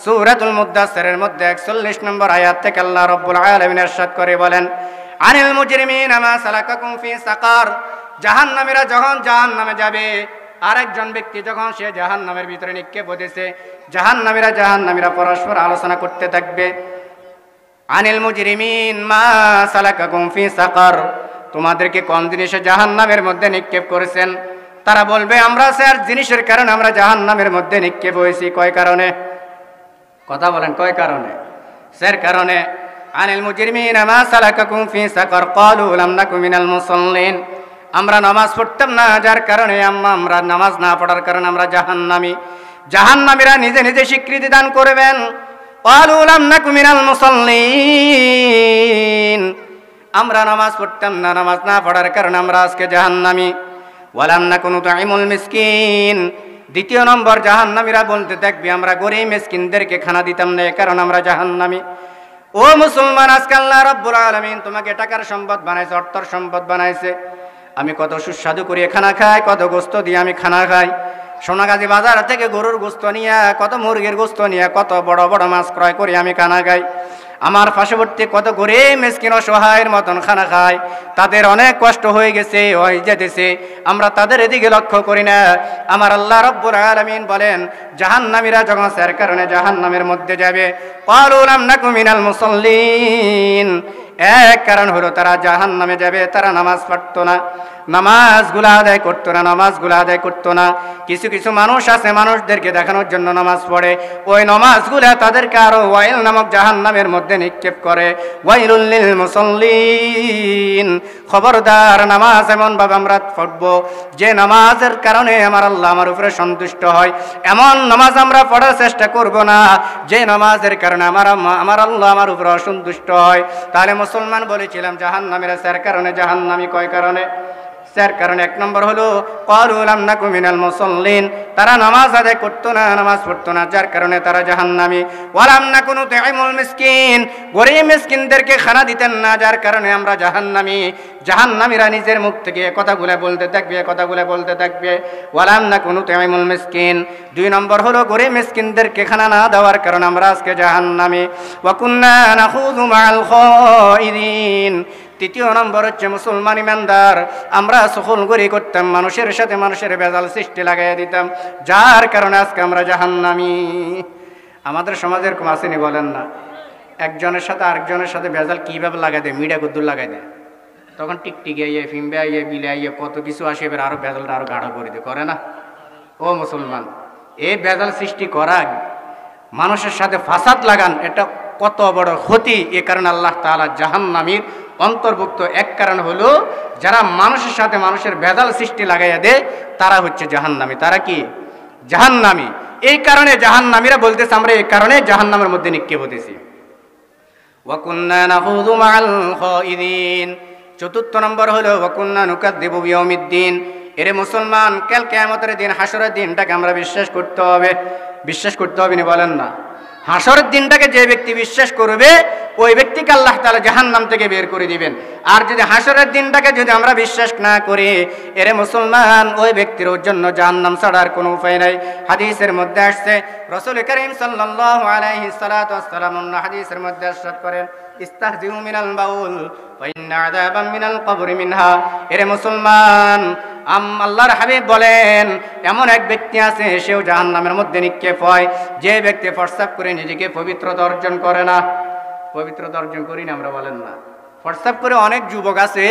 সূরাতুল মুদ্দাসসিরের মধ্যে 41 নম্বর আয়াত থেকে আল্লাহ রাব্বুল আলামিন ইরশাদ করে বলেন, আনিল মুজরিমিনা মা সারাকাকুম ফি সাকার। জাহান্নামীরা যখন জাহান্নামে যাবে, আরেকজন ব্যক্তি যখন সে জাহান্নামের ভিতরে নিক্ষেপ হতেছে, জাহান্নামীরা পরস্পর আলোচনা করতে থাকবে, আনিল মুজরিমিন মা সালাকাকুম ফি সাকার, তোমাদেরকে কোন জিনিসে জাহান্নামের মধ্যে নিক্ষেপ করেছেন? তারা বলবে, আমরা স্যার জিনিসের কারণে আমরা জাহান্নামের মধ্যে নিক্ষেপ হয়েছি। কয় কারণে? কথা বলেন, কয় কারণে? স্যার কারণে। আনিল মুজরিমিন মা সালাকাকুম ফি সাকার ক্বালু লাম নাকু মিনাল মুসাল্লিন, আমরা নামাজ পড়তাম না, যার কারণে আমরা নামাজ না পড়ার কারণে আমরা জাহান্নামী। জাহান্নামীরা নিজে নিজে স্বীকৃতি দান করবেন, ক্বালু লাম নাকু মিনাল মুসাল্লিন, আমরা নামাজ পড়তাম না, নামাজ না পড়ার কারণে আমরা আজকে জাহান্নামী। ওয়া লাম নাকু নুতঈমুল মিসকিন, দ্বিতীয় নম্বর জাহান্নামীরা বলতে থাকবে, আমরা গরিব মিসকিনদেরকে খানা দিতাম না, এ কারণে আমরা জাহান্নামী। ও মুসলমান, আজকে আল্লাহ রাব্বুল আলামিন তোমাকে টাকার সম্পদ বানাইছে, অর্থর সম্পদ বানাইছে। আমি কত সুস্বাদু করে খানা খাই, কত গোস্ত দিয়ে আমি খানা খাই। সোনাগাজী বাজার থেকে গরুর গোস্ত নিয়ে, কত মুরগির গোস্ত নিয়ে, কত বড় বড় মাছ ক্রয় করে আমি খানা খাই। আমার পার্শ্ববর্তী কত গরিব মিসকিন অসহায়ের মতন খানা খায়, তাদের অনেক কষ্ট হয়ে গেছে, হয়ে যেতেছে, আমরা তাদের এদিকে লক্ষ্য করি না। আমার আল্লাহ রাব্বুল আলামিন বলেন, জাহান্নামীরা যখন এর কারণে জাহান্নামের মধ্যে যাবে, ক্বালু লাম নাকু মিনাল মুসাল্লিন, এক কারণ হলো তারা জাহান্নামে যাবে, তারা নামাজ পড়তো না, নামাজগুলো আদায় করতো না। কিছু কিছু মানুষ আছে, মানুষদেরকে দেখানোর জন্য নামাজ পড়ে, ওই নামাজগুলো তাদেরকে আরো ওয়াইল নামক জাহান্নামের মধ্যে নিক্ষেপ করে। ওয়াইলুল লিল মুসাল্লিন, খবরদার নামাজ এমন ভাবে আমরা পড়বো যে নামাজের কারণে আমার আল্লাহ আমার উপরে সন্তুষ্ট হয়। এমন নামাজ আমরা পড়ার চেষ্টা করব না যে নামাজের কারণে আমার আল্লাহ আমার উপরে অসন্তুষ্ট হয়। তাহলে মুসলমান বলেছিলাম জাহান্নামীরা চার কারণে জাহান্নামী। কয় কারণে? চার কারণে। এক নম্বর হলো ক্বালু লাম নাকু মিনাল মুসাল্লিন, তারা নামাজ আদায় করতো না, নামাজ পড়তো না, যার কারণে তারা জাহান্নামী। ওয়া লাম নাকু নুতঈমুল মিসকিন, গরীব মিসকিনদেরকে খানা দিতেন না, যার কারণে আমরা জাহান্নামী। জাহান্নামীরা নিজের মুখ থেকে কথাগুলো বলতে থাকবে। ওয়া লাম নাকু নুতঈমুল মিসকিন। দুই নম্বর হলো গরীব মিসকিনদেরকে খানা না দেওয়ার কারণে আমরা আজকে জাহান্নামী। ওয়া কুন্না নাখুযু মাআল খায়িদিন। তৃতীয় নম্বর হচ্ছে মুসলমান ইমানদার, আমরা সকলগরি করতাম, মানুষের সাথে মানুষের ভেজাল সৃষ্টি লাগাইয়া দিতাম, যার কারণে আজকে আমরা জাহান্নামী। আমাদের সমাজে এরকম আসেনি বলেন না? একজনের সাথে আরেকজনের সাথে ভেজাল কীভাবে লাগাই দেয়, মিডিয়া কুদ্দুর লাগাই দেয়, তখন টিকটিকি আইয়ে, ফিম্বে আইয়ে, বিলে আইয়ে, কত কিছু আসে, এবার আরও ভেজালটা আরও গাঢ় করে দেয়, করে না? ও মুসলমান, এই ভেজাল সৃষ্টি করা, মানুষের সাথে ফাসাদ লাগান, এটা কত বড় ক্ষতি। এ কারণে আল্লাহ তাআলা জাহান্নামীর অন্তর্ভুক্ত এক কারণ হলো যারা মানুষের সাথে মানুষের ভেজাল সৃষ্টি লাগাইয়া দেয় তারা হচ্ছে জাহান্নামী। তারা কি? জাহান্নামী। এই কারণে জাহান্নামীরা বলতেছে আমরা এই কারণে জাহান্নামের মধ্যে নিক্ষেপ হতেছি। ওয়া কুন্না নাখুযু মাআল খাইদিন। চতুর্থ নম্বর হলো ওয়া কুন্না নুকাযযিবু বিয়াউমিদ্দিন। এরে মুসলমান, কাল কিয়ামতের দিন, হাসরের দিনটাকে আমরা বিশ্বাস করতে হবে। বিশ্বাস করতে হবে না বলেন না? হাসরের দিনটাকে যে ব্যক্তি বিশ্বাস করবে ওই ব্যক্তিকে আল্লাহ তাআলা জাহান্নাম থেকে বের করে দিবেন। আর যদি হাসরের দিনটাকে যদি আমরা বিশ্বাস না করি, এরে মুসলমান, ওই ব্যক্তির জন্য জাহান্নাম ছাড়ার কোনো উপায় নাই। হাদিসের মধ্যে আসছে, রাসূল করিম সাল্লাল্লাহু আলাইহি সাল্লাতু ওয়াসসালাম অন্য হাদিসের মধ্যে ইরশাদ করেন, ইস্তাহজিউ মিনাল বাউল ওয়া ইন্না আযাবাম মিনাল কবরি মিনহা। এরে মুসলমান, আল্লাহর হাবিব বলেন এমন এক ব্যক্তি আছে সেও জাহান্নামের মধ্যে নিক্ষেপ হয়, যে ব্যক্তি প্রস্রাব করে নিজেকে পবিত্রতা অর্জন করে না। পবিত্রতা অর্জন করি না আমরা বলেন না? প্রস্রাব করে অনেক যুবক আছে,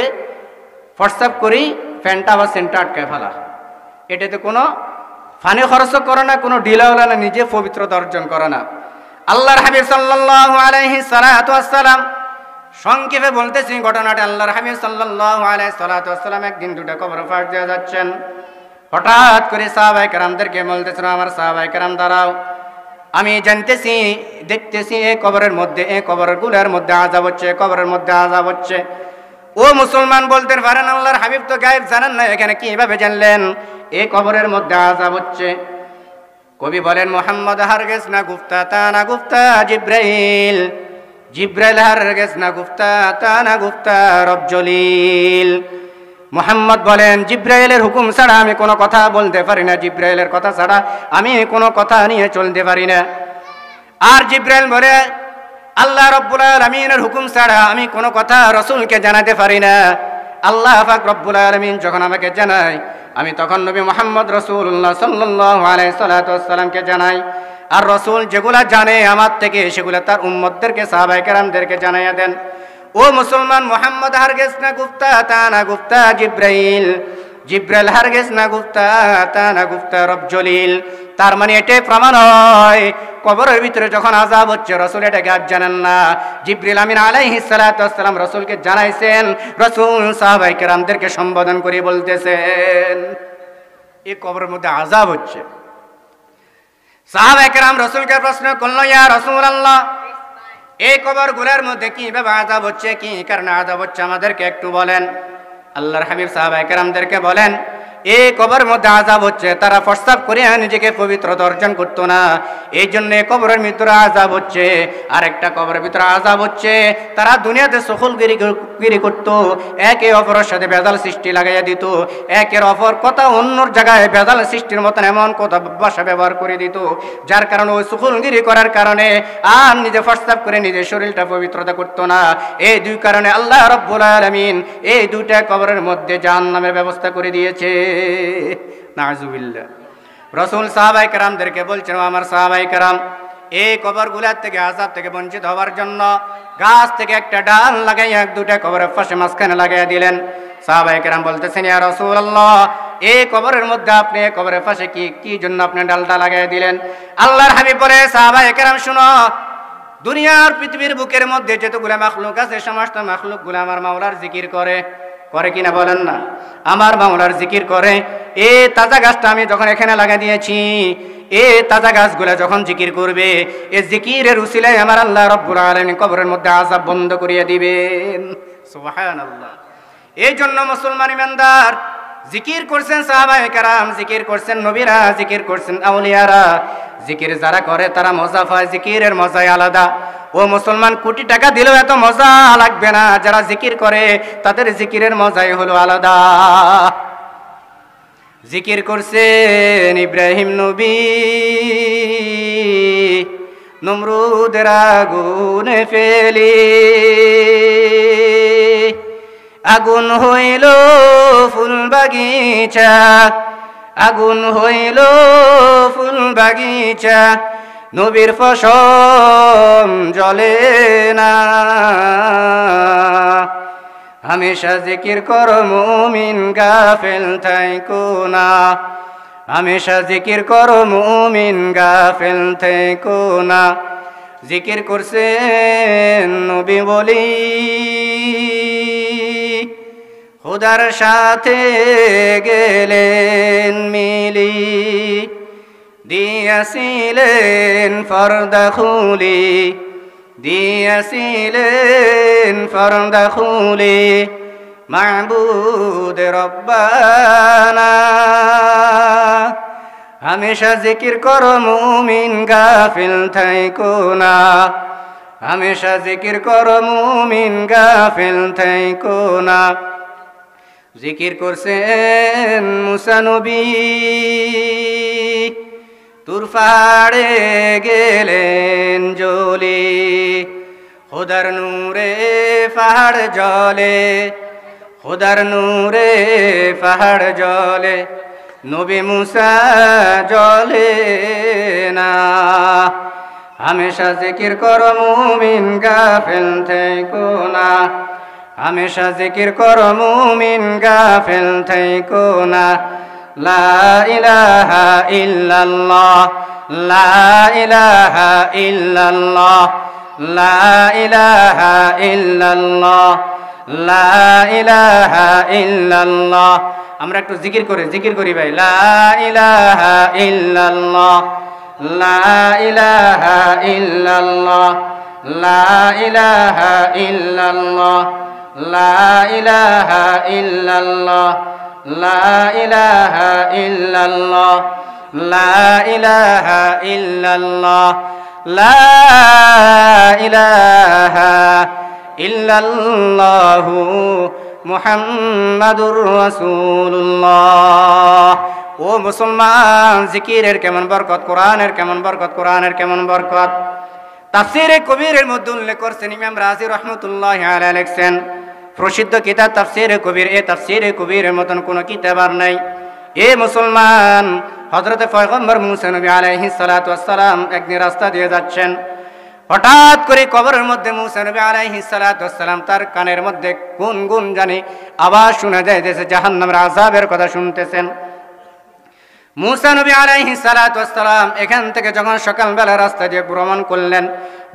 প্রস্রাব করি ফ্যানটা বা সেন্টা আটকায় ফেলা, এটাতে কোনো ফানি খরচ করে না, কোনো ঢিলাওলা না, নিজে পবিত্রতা অর্জন করে না। আল্লাহর হাবিব সাল্লাল্লাহু আলাইহি সাল্লাতু ওয়াসসালাম সংক্ষেপে বলতেছি ঘটনাটা। আল্লাহর হাবিব সাল্লাল্লাহু আলাইহি সাল্লাতু ওয়াসসালাম একদিন দুটো কবর পাশ দিয়ে যাচ্ছেন। হঠাৎ করে সাহাবায়ে কেরামদেরকে বলতেছেন, আমার সাহাবায়ে কেরাম দাঁড়াও, আমি জানতেছি, দেখতেছি এই কবরের মধ্যে, এই কবরগুলোর মধ্যে আযাব হচ্ছে, কবরের মধ্যে আযাব হচ্ছে। ও মুসলমান বলতে পারেন আল্লাহর হাবিব তো গায়েব জানেন না, এখানে কিভাবে জানলেন এই কবরের মধ্যে আযাব হচ্ছে? কবি বলেন, মুহাম্মদ হারগিজ না গুফতা তা না গুফতা জিব্রাইল, জিব্রাইল হারগিজ না গুফতা তা না গুফতা রব জলিল। মুহাম্মদ বলেন জিব্রাইলের হুকুম ছাড়া আমি কোনো কথা বলতে পারি না, জিব্রাইলের কথা ছাড়া আমি কোনো কথা নিয়ে চলতে পারি না। আর জিব্রাইল বলে আল্লাহ রব্বুল আলামিনের হুকুম ছাড়া আমি কোনো কথা রাসূলকে জানাতে পারি না। আল্লাহ পাক রব্বুল আলামিন যখন আমাকে জানায়, আমি তখন নবী মুহাম্মদ রাসূলুল্লাহ সাল্লাল্লাহু আলাইহি সাল্লাতুকে জানাই। আর রাসূল যেগুলা জানে আমার থেকে সেগুলা তার উম্মতদেরকে, সাহাবায়ে কেরামদেরকে জানাইয়া দেন। ও মুসলমান, মুহাম্মদ হারগিজ না গুফতা তা না গুফতা জিব্রাইল, জিব্রাইল হারগিজ না গুফতা তা না গুফতা রব জলিল। তার মানে এটাই প্রমাণ হয় কবরের ভিতরে যখন আযাব হচ্ছে রাসূল এটাকে আজ জানেন না। জিবরিল আমিন আলাইহিস সালাতু ওয়াসসালাম রাসূলকে জানাইছেন, রাসূল সাহাবায়ে কেরামদেরকে সম্বোধন করে বলতেছেন এই কবরের মধ্যে আযাব হচ্ছে। সাহাবায়ে কেরাম রাসূলকে প্রশ্ন করলো, ইয়া রাসূলুল্লাহ, এই কবরগুলোর মধ্যে কিভাবে আযাব হচ্ছে, কি কারণে আযাব হচ্ছে আমাদেরকে একটু বলেন। আল্লাহর হাবিব সাহাবায়ে কেরামদেরকে বলেন, এই কবরের মধ্যে আযাব হচ্ছে তারা প্রস্রাব করে নিজেকে পবিত্রতা অর্জন করতো না, এই জন্য কবরের ভিতরে আযাব হচ্ছে। আর একটা কবরের ভিতরে আযাব হচ্ছে তারা দুনিয়াতে সখলগিরি করত, একে অপরের সাথে ভেজাল সৃষ্টি লাগাইয়া দিত, একের অপর কথা অন্যর জায়গায় ভেজাল সৃষ্টির মতন এমন কথা ভাষা ব্যবহার করে দিত, যার কারণে ওই সখলগিরি করার কারণে আর নিজে প্রস্রাব করে নিজের শরীরটা পবিত্রতা করতো না। এই দুই কারণে আল্লাহ রাব্বুল আলামিন এই দুইটা কবরের মধ্যে জাহান্নামের ব্যবস্থা করে দিয়েছে। নাউজুবিল্লাহ। রাসূল সাহাবায়ে কেরামদেরকে বলছেন, আমার সাহাবায়ে কেরাম, এই কবরগুলোর থেকে আযাব থেকে বঞ্চিত হওয়ার জন্য গাছ থেকে একটা ডাল লাগাইয়া এক দুটা কবরের পাশে মাঝখানে লাগাইয়া দিলেন। সাহাবায়ে কেরাম বলতেছেন, ইয়া রাসূলুল্লাহ, এই কবরের মধ্যে আপনি কবরের পাশে কি জন্য আপনি ডালটা লাগাইয়া দিলেন? আল্লাহর হাবিব বলে, সাহাবায়ে কেরাম শুনো, দুনিয়ার পৃথিবীর বুকের মধ্যে যতগুলো মাখলুক আছে সমস্ত মাখলুকগুলো আমার মাওলার জিকির করে, করে কিনা বলেন না? আমার মাওলার জিকির করে। এই তাজা গাছটা আমি যখন এখানে লাগা দিয়েছি, এই তাজা গাছগুলা যখন জিকির করবে, এই জিকিরের উসিলায় আমার আল্লাহ রাব্বুল আলামিন কবরের মধ্যে আযাব বন্ধ করিয়ে দিবেন। সুবহানাল্লাহ। এই জন্য মুসলমান ইমানদার জিকির করছেন সাহাবায়ে কেরাম, জিকির করছেন নবীরা, জিকির করছেন আউলিয়ারা। জিকির যারা করে তারা মজা পায়, জিকিরের মজাই আলাদা। ও মুসলমান, কোটি টাকা দিলেও এত মজা লাগবে না, যারা জিকির করে তাদের জিকিরের মজাই হলো আলাদা। জিকির করছেন ইব্রাহিম নবী, নমরুদের আগুনে ফেলি, আগুন হইল ফুল বাগিচা, আগুন হইল ফুল বাগিচা, নবীর ফসল জ্বলে না। হামেশা জিকির করো মুমিন, গাফেল থাইকো না। হামেশা জিকির করো মুমিন, গাফেল থেকো না। জিকির করছেন নবী বলি, খুদার সাথে গেলেন মিলি, দিয়াছিলেন পর্দা খুলি, দিয়াছিলেন পর্দা খুলি মাবুদ রব্বানা। হামেশা জিকির করো মুমিন গাফিল থাইকো না, হামেশা জিকির করো মুমিন গাফিল থাইকো না। জিকির করছেন মুসা নবী, তুর পাহাড়ে গেলেন জ্বলে, খোদার নূরে পাহাড় জ্বলে, খোদার নূরে পাহাড় জ্বলে, নবী মুসা জ্বলে না। হামেশা জিকির করো মুমিন গাফিল থেকো না, হামেশা জিকির করো মুমিন গাফিল থেকো না। লা ইলাহা ইল্লাল্লাহ, লা ইলাহা ইল্লাল্লাহ, লা ইলাহা ইল্লাল্লাহ, লা ইলাহা ইল্লাল্লাহ। আমরা একটু জিকির করি ভাই। লা ইলাহা ইল্লাল্লাহ, লা ইলাহা ইল্লাল্লাহ, লা ইলাহা ইল্লাল্লাহ, লা ইলাহা ইল্লাল্লাহ, লা ইলাহা ইল্লাল্লাহ, লা ইলাহা ইল্লাল্লাহ, লা ইলাহা ইল্লাল্লাহু মুহাম্মাদুর রাসূলুল্লাহ। ও মুসলমান, জিকিরের কেমন বরকত, কোরআনের কেমন বরকত, কোরআনের কেমন বরকত। তাফসীরে কবিরের মধ্যে উল্লেখ করছেন ইমাম রাজি রহমতুল্লাহি আলাইহি লিখছেন, প্রসিদ্ধ কিতাব তাফসীরে কবির, এই তাফসীরে কবিরের মতন কোনো কিতাব আর নাই। এ মুসলমান, হযরত পয়গম্বর মুসা নবী আলাইহিস সালাতু ওয়াস সালাম একদিন রাস্তা দিয়ে যাচ্ছেন, হঠাৎ করে কবরের মধ্যে মুসা নবী আলাইহিস সালাতু ওয়াস সালাম তার কানের মধ্যে গুনগুন জানি আওয়াজ শোনা যাইতেছে, জাহান্নামের আযাবের কথা শুনতেছেন। মুসা নবী আলাইহিস সালাতু ওয়াস সালাম এখান থেকে যখন সকালবেলা রাস্তা দিয়ে ভ্রমণ করলেন,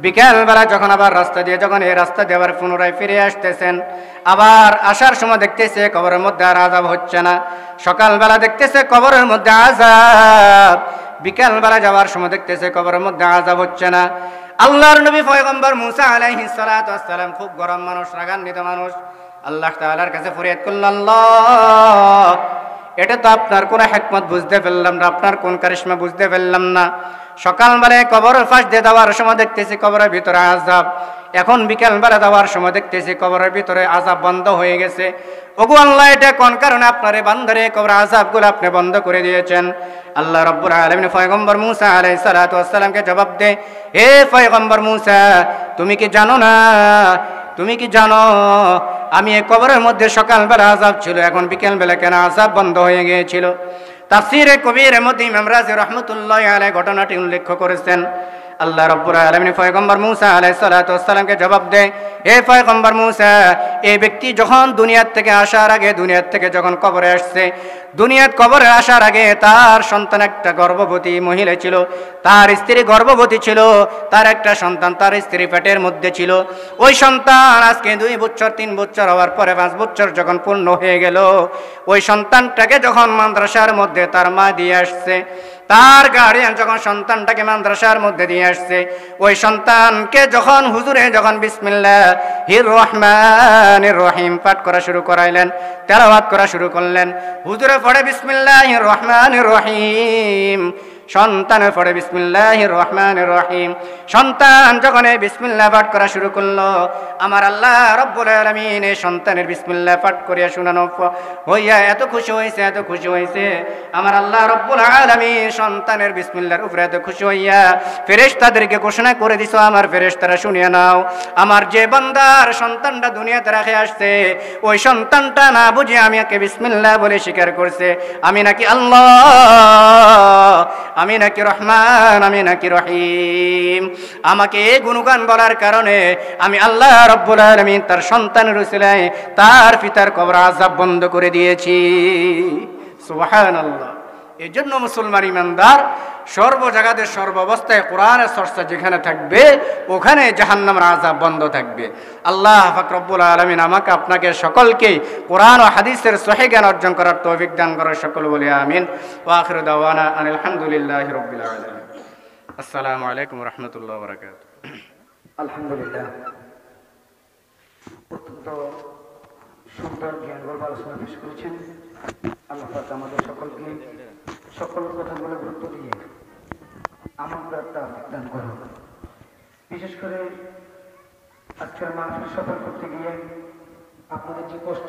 বিকালবেলা যখন আবার রাস্তা দিয়ে যখন এই রাস্তা দিয়ে আবার পুনরায় ফিরে আসতেছেন, আবার আসার সময় দেখতেছে কবরের মধ্যে আর আযাব হচ্ছে না। সকালবেলা দেখতেছে কবরের মধ্যে আযাব, বিকালবেলা যাওয়ার সময় দেখতেছে কবরের মধ্যে আযাব হচ্ছে না। আল্লাহর নবী পয়গম্বর মুসা আলাইহিস সালাতু ওয়াস সালাম খুব গরম মানুষ, রাগান্বিত মানুষ, আল্লাহ তাআলার কাছে ফরিয়াদ করলেন, আল্লাহ, এটা তো আপনার কোন হিকমত বুঝতে পারলাম না, আপনার কোন কারিশমা বুঝতে পারলাম না। সকালবেলায় কবরের পাশ দিয়ে যাওয়ার সময় দেখতেছি কবরের ভিতরে আযাব, এখন বিকালবেলা যাওয়ার সময় দেখতেছি কবরের ভিতরে আযাব বন্ধ হয়ে গেছে। ওগো আল্লাহ, এটা কোন কারণে আপনারে বান্দারে কবরের আযাবগুলো আপনি বন্ধ করে দিয়েছেন? আল্লাহ রাব্বুল আলামিন পয়গম্বর মুসা আলাইহিস সালাতু ওয়াস সালামকে জবাব দেয়, হে পয়গম্বর মুসা, তুমি কি জানো না, তুমি কি জানো আমি এই কবরের মধ্যে সকালবেলা আযাব ছিল, এখন বিকেলবেলা কেন আযাব বন্ধ হয়ে গিয়েছিল? তাফসীরে কবিরের মধ্যে ইমাম রাজি রহমতুল্লাহি আলাইহি ঘটনাটি উল্লেখ করেছেন। আল্লাহ রাব্বুল আলামিন পয়গম্বর মুসা আলাইহিস সালাতু ওয়াস সালামকে জবাব দেয়, হে পয়গম্বর মুসা, এই ব্যক্তি যখন দুনিয়ার থেকে আসার আগে, দুনিয়ার থেকে যখন কবরে আসছে, দুনিয়ার কবরে আসার আগে তার সন্তান একটা গর্ভবতী মহিলা ছিল, তার স্ত্রী গর্ভবতী ছিল, তার একটা সন্তান তার স্ত্রী পেটের মধ্যে ছিল। ওই সন্তান আজকে 2 বছর 3 বছর হওয়ার পরে 5 বছর যখন পূর্ণ হয়ে গেল, ওই সন্তানটাকে যখন মাদ্রাসার মধ্যে তার মা দিয়ে আসছে, তার গার্ডিয়ান যখন সন্তানটাকে মাদ্রাসার মধ্যে দিয়ে আসছে, ওই সন্তানকে যখন হুজুরে যখন বিসমিল্লাহির রহমানির রহিম পাঠ করা শুরু করাইলেন, তেলাওয়াত করা শুরু করলেন, হুজুরে পড়ে বিসমিল্লাহির রহমানির রহিম, সন্তানের পড়ে বিসমিল্লাহির রহমানির রহিম। সন্তান যখন এই বিসমিল্লাহ পাঠ করা শুরু করলো, আমার আল্লাহ রব্বুল আলামিন এই সন্তানের বিসমিল্লাহ পাঠ করিয়া শোনানো হইয়া এত খুশি হয়েছে, এত খুশি হয়েছে, আমার আল্লাহ রব্বুল আলামিন সন্তানের বিসমিল্লাহর উপরে এত খুশি হইয়া ফেরেশতাদেরকে ঘোষণা করে দিছো, আমার ফেরেশতারা শুনিয়ে নাও, আমার যে বান্দার সন্তানটা দুনিয়াতে রেখে আসছে, ওই সন্তানটা না বুঝে আমি একে বিসমিল্লাহ বলে স্বীকার করছে, আমি নাকি আল্লাহ, আমি নাকি রহমান, আমি নাকি রহিম। আমাকে এই গুণগান বলার কারণে আমি আল্লাহ রব্বুল আলামিন তার সন্তানের উসিলায় তার পিতার কবর আযাব বন্ধ করে দিয়েছি। সুবহানাল্লাহ। এই জন্য মুসলমান ইমানদার সর্ব জায়গাতে সর্বাবস্থায় কোরআনের চর্চা যেখানে থাকবে ওখানে জাহান্নামের আযাব বন্ধ থাকবে। আল্লাহ পাক রব্বুল আলামিন আমাকে আপনাকে সকলকেই কোরআন ও হাদিসের সহিহ জ্ঞান অর্জন করার তৌফিক দান করার সকল বলি আমিন। ওয়া আখিরু দাওয়ানা আলহামদুলিল্লাহি রাব্বিল আলামিন। আসসালামু আলাইকুম ওয়া রাহমাতুল্লাহি ওয়া বারাকাতুহু। আলহামদুলিল্লাহ, অত্যন্ত সুন্দর জ্ঞানগর্ভ আলোচনা পেশ করেছেন। আল্লাহ পাক আমাদের সকলকে সকল কথাগুলো গুরুত্ব দিয়ে আমাকে একটা দান করুন। বিশেষ করে আজকের মাহফিল সফল করতে গিয়ে আপনাদের যে কষ্ট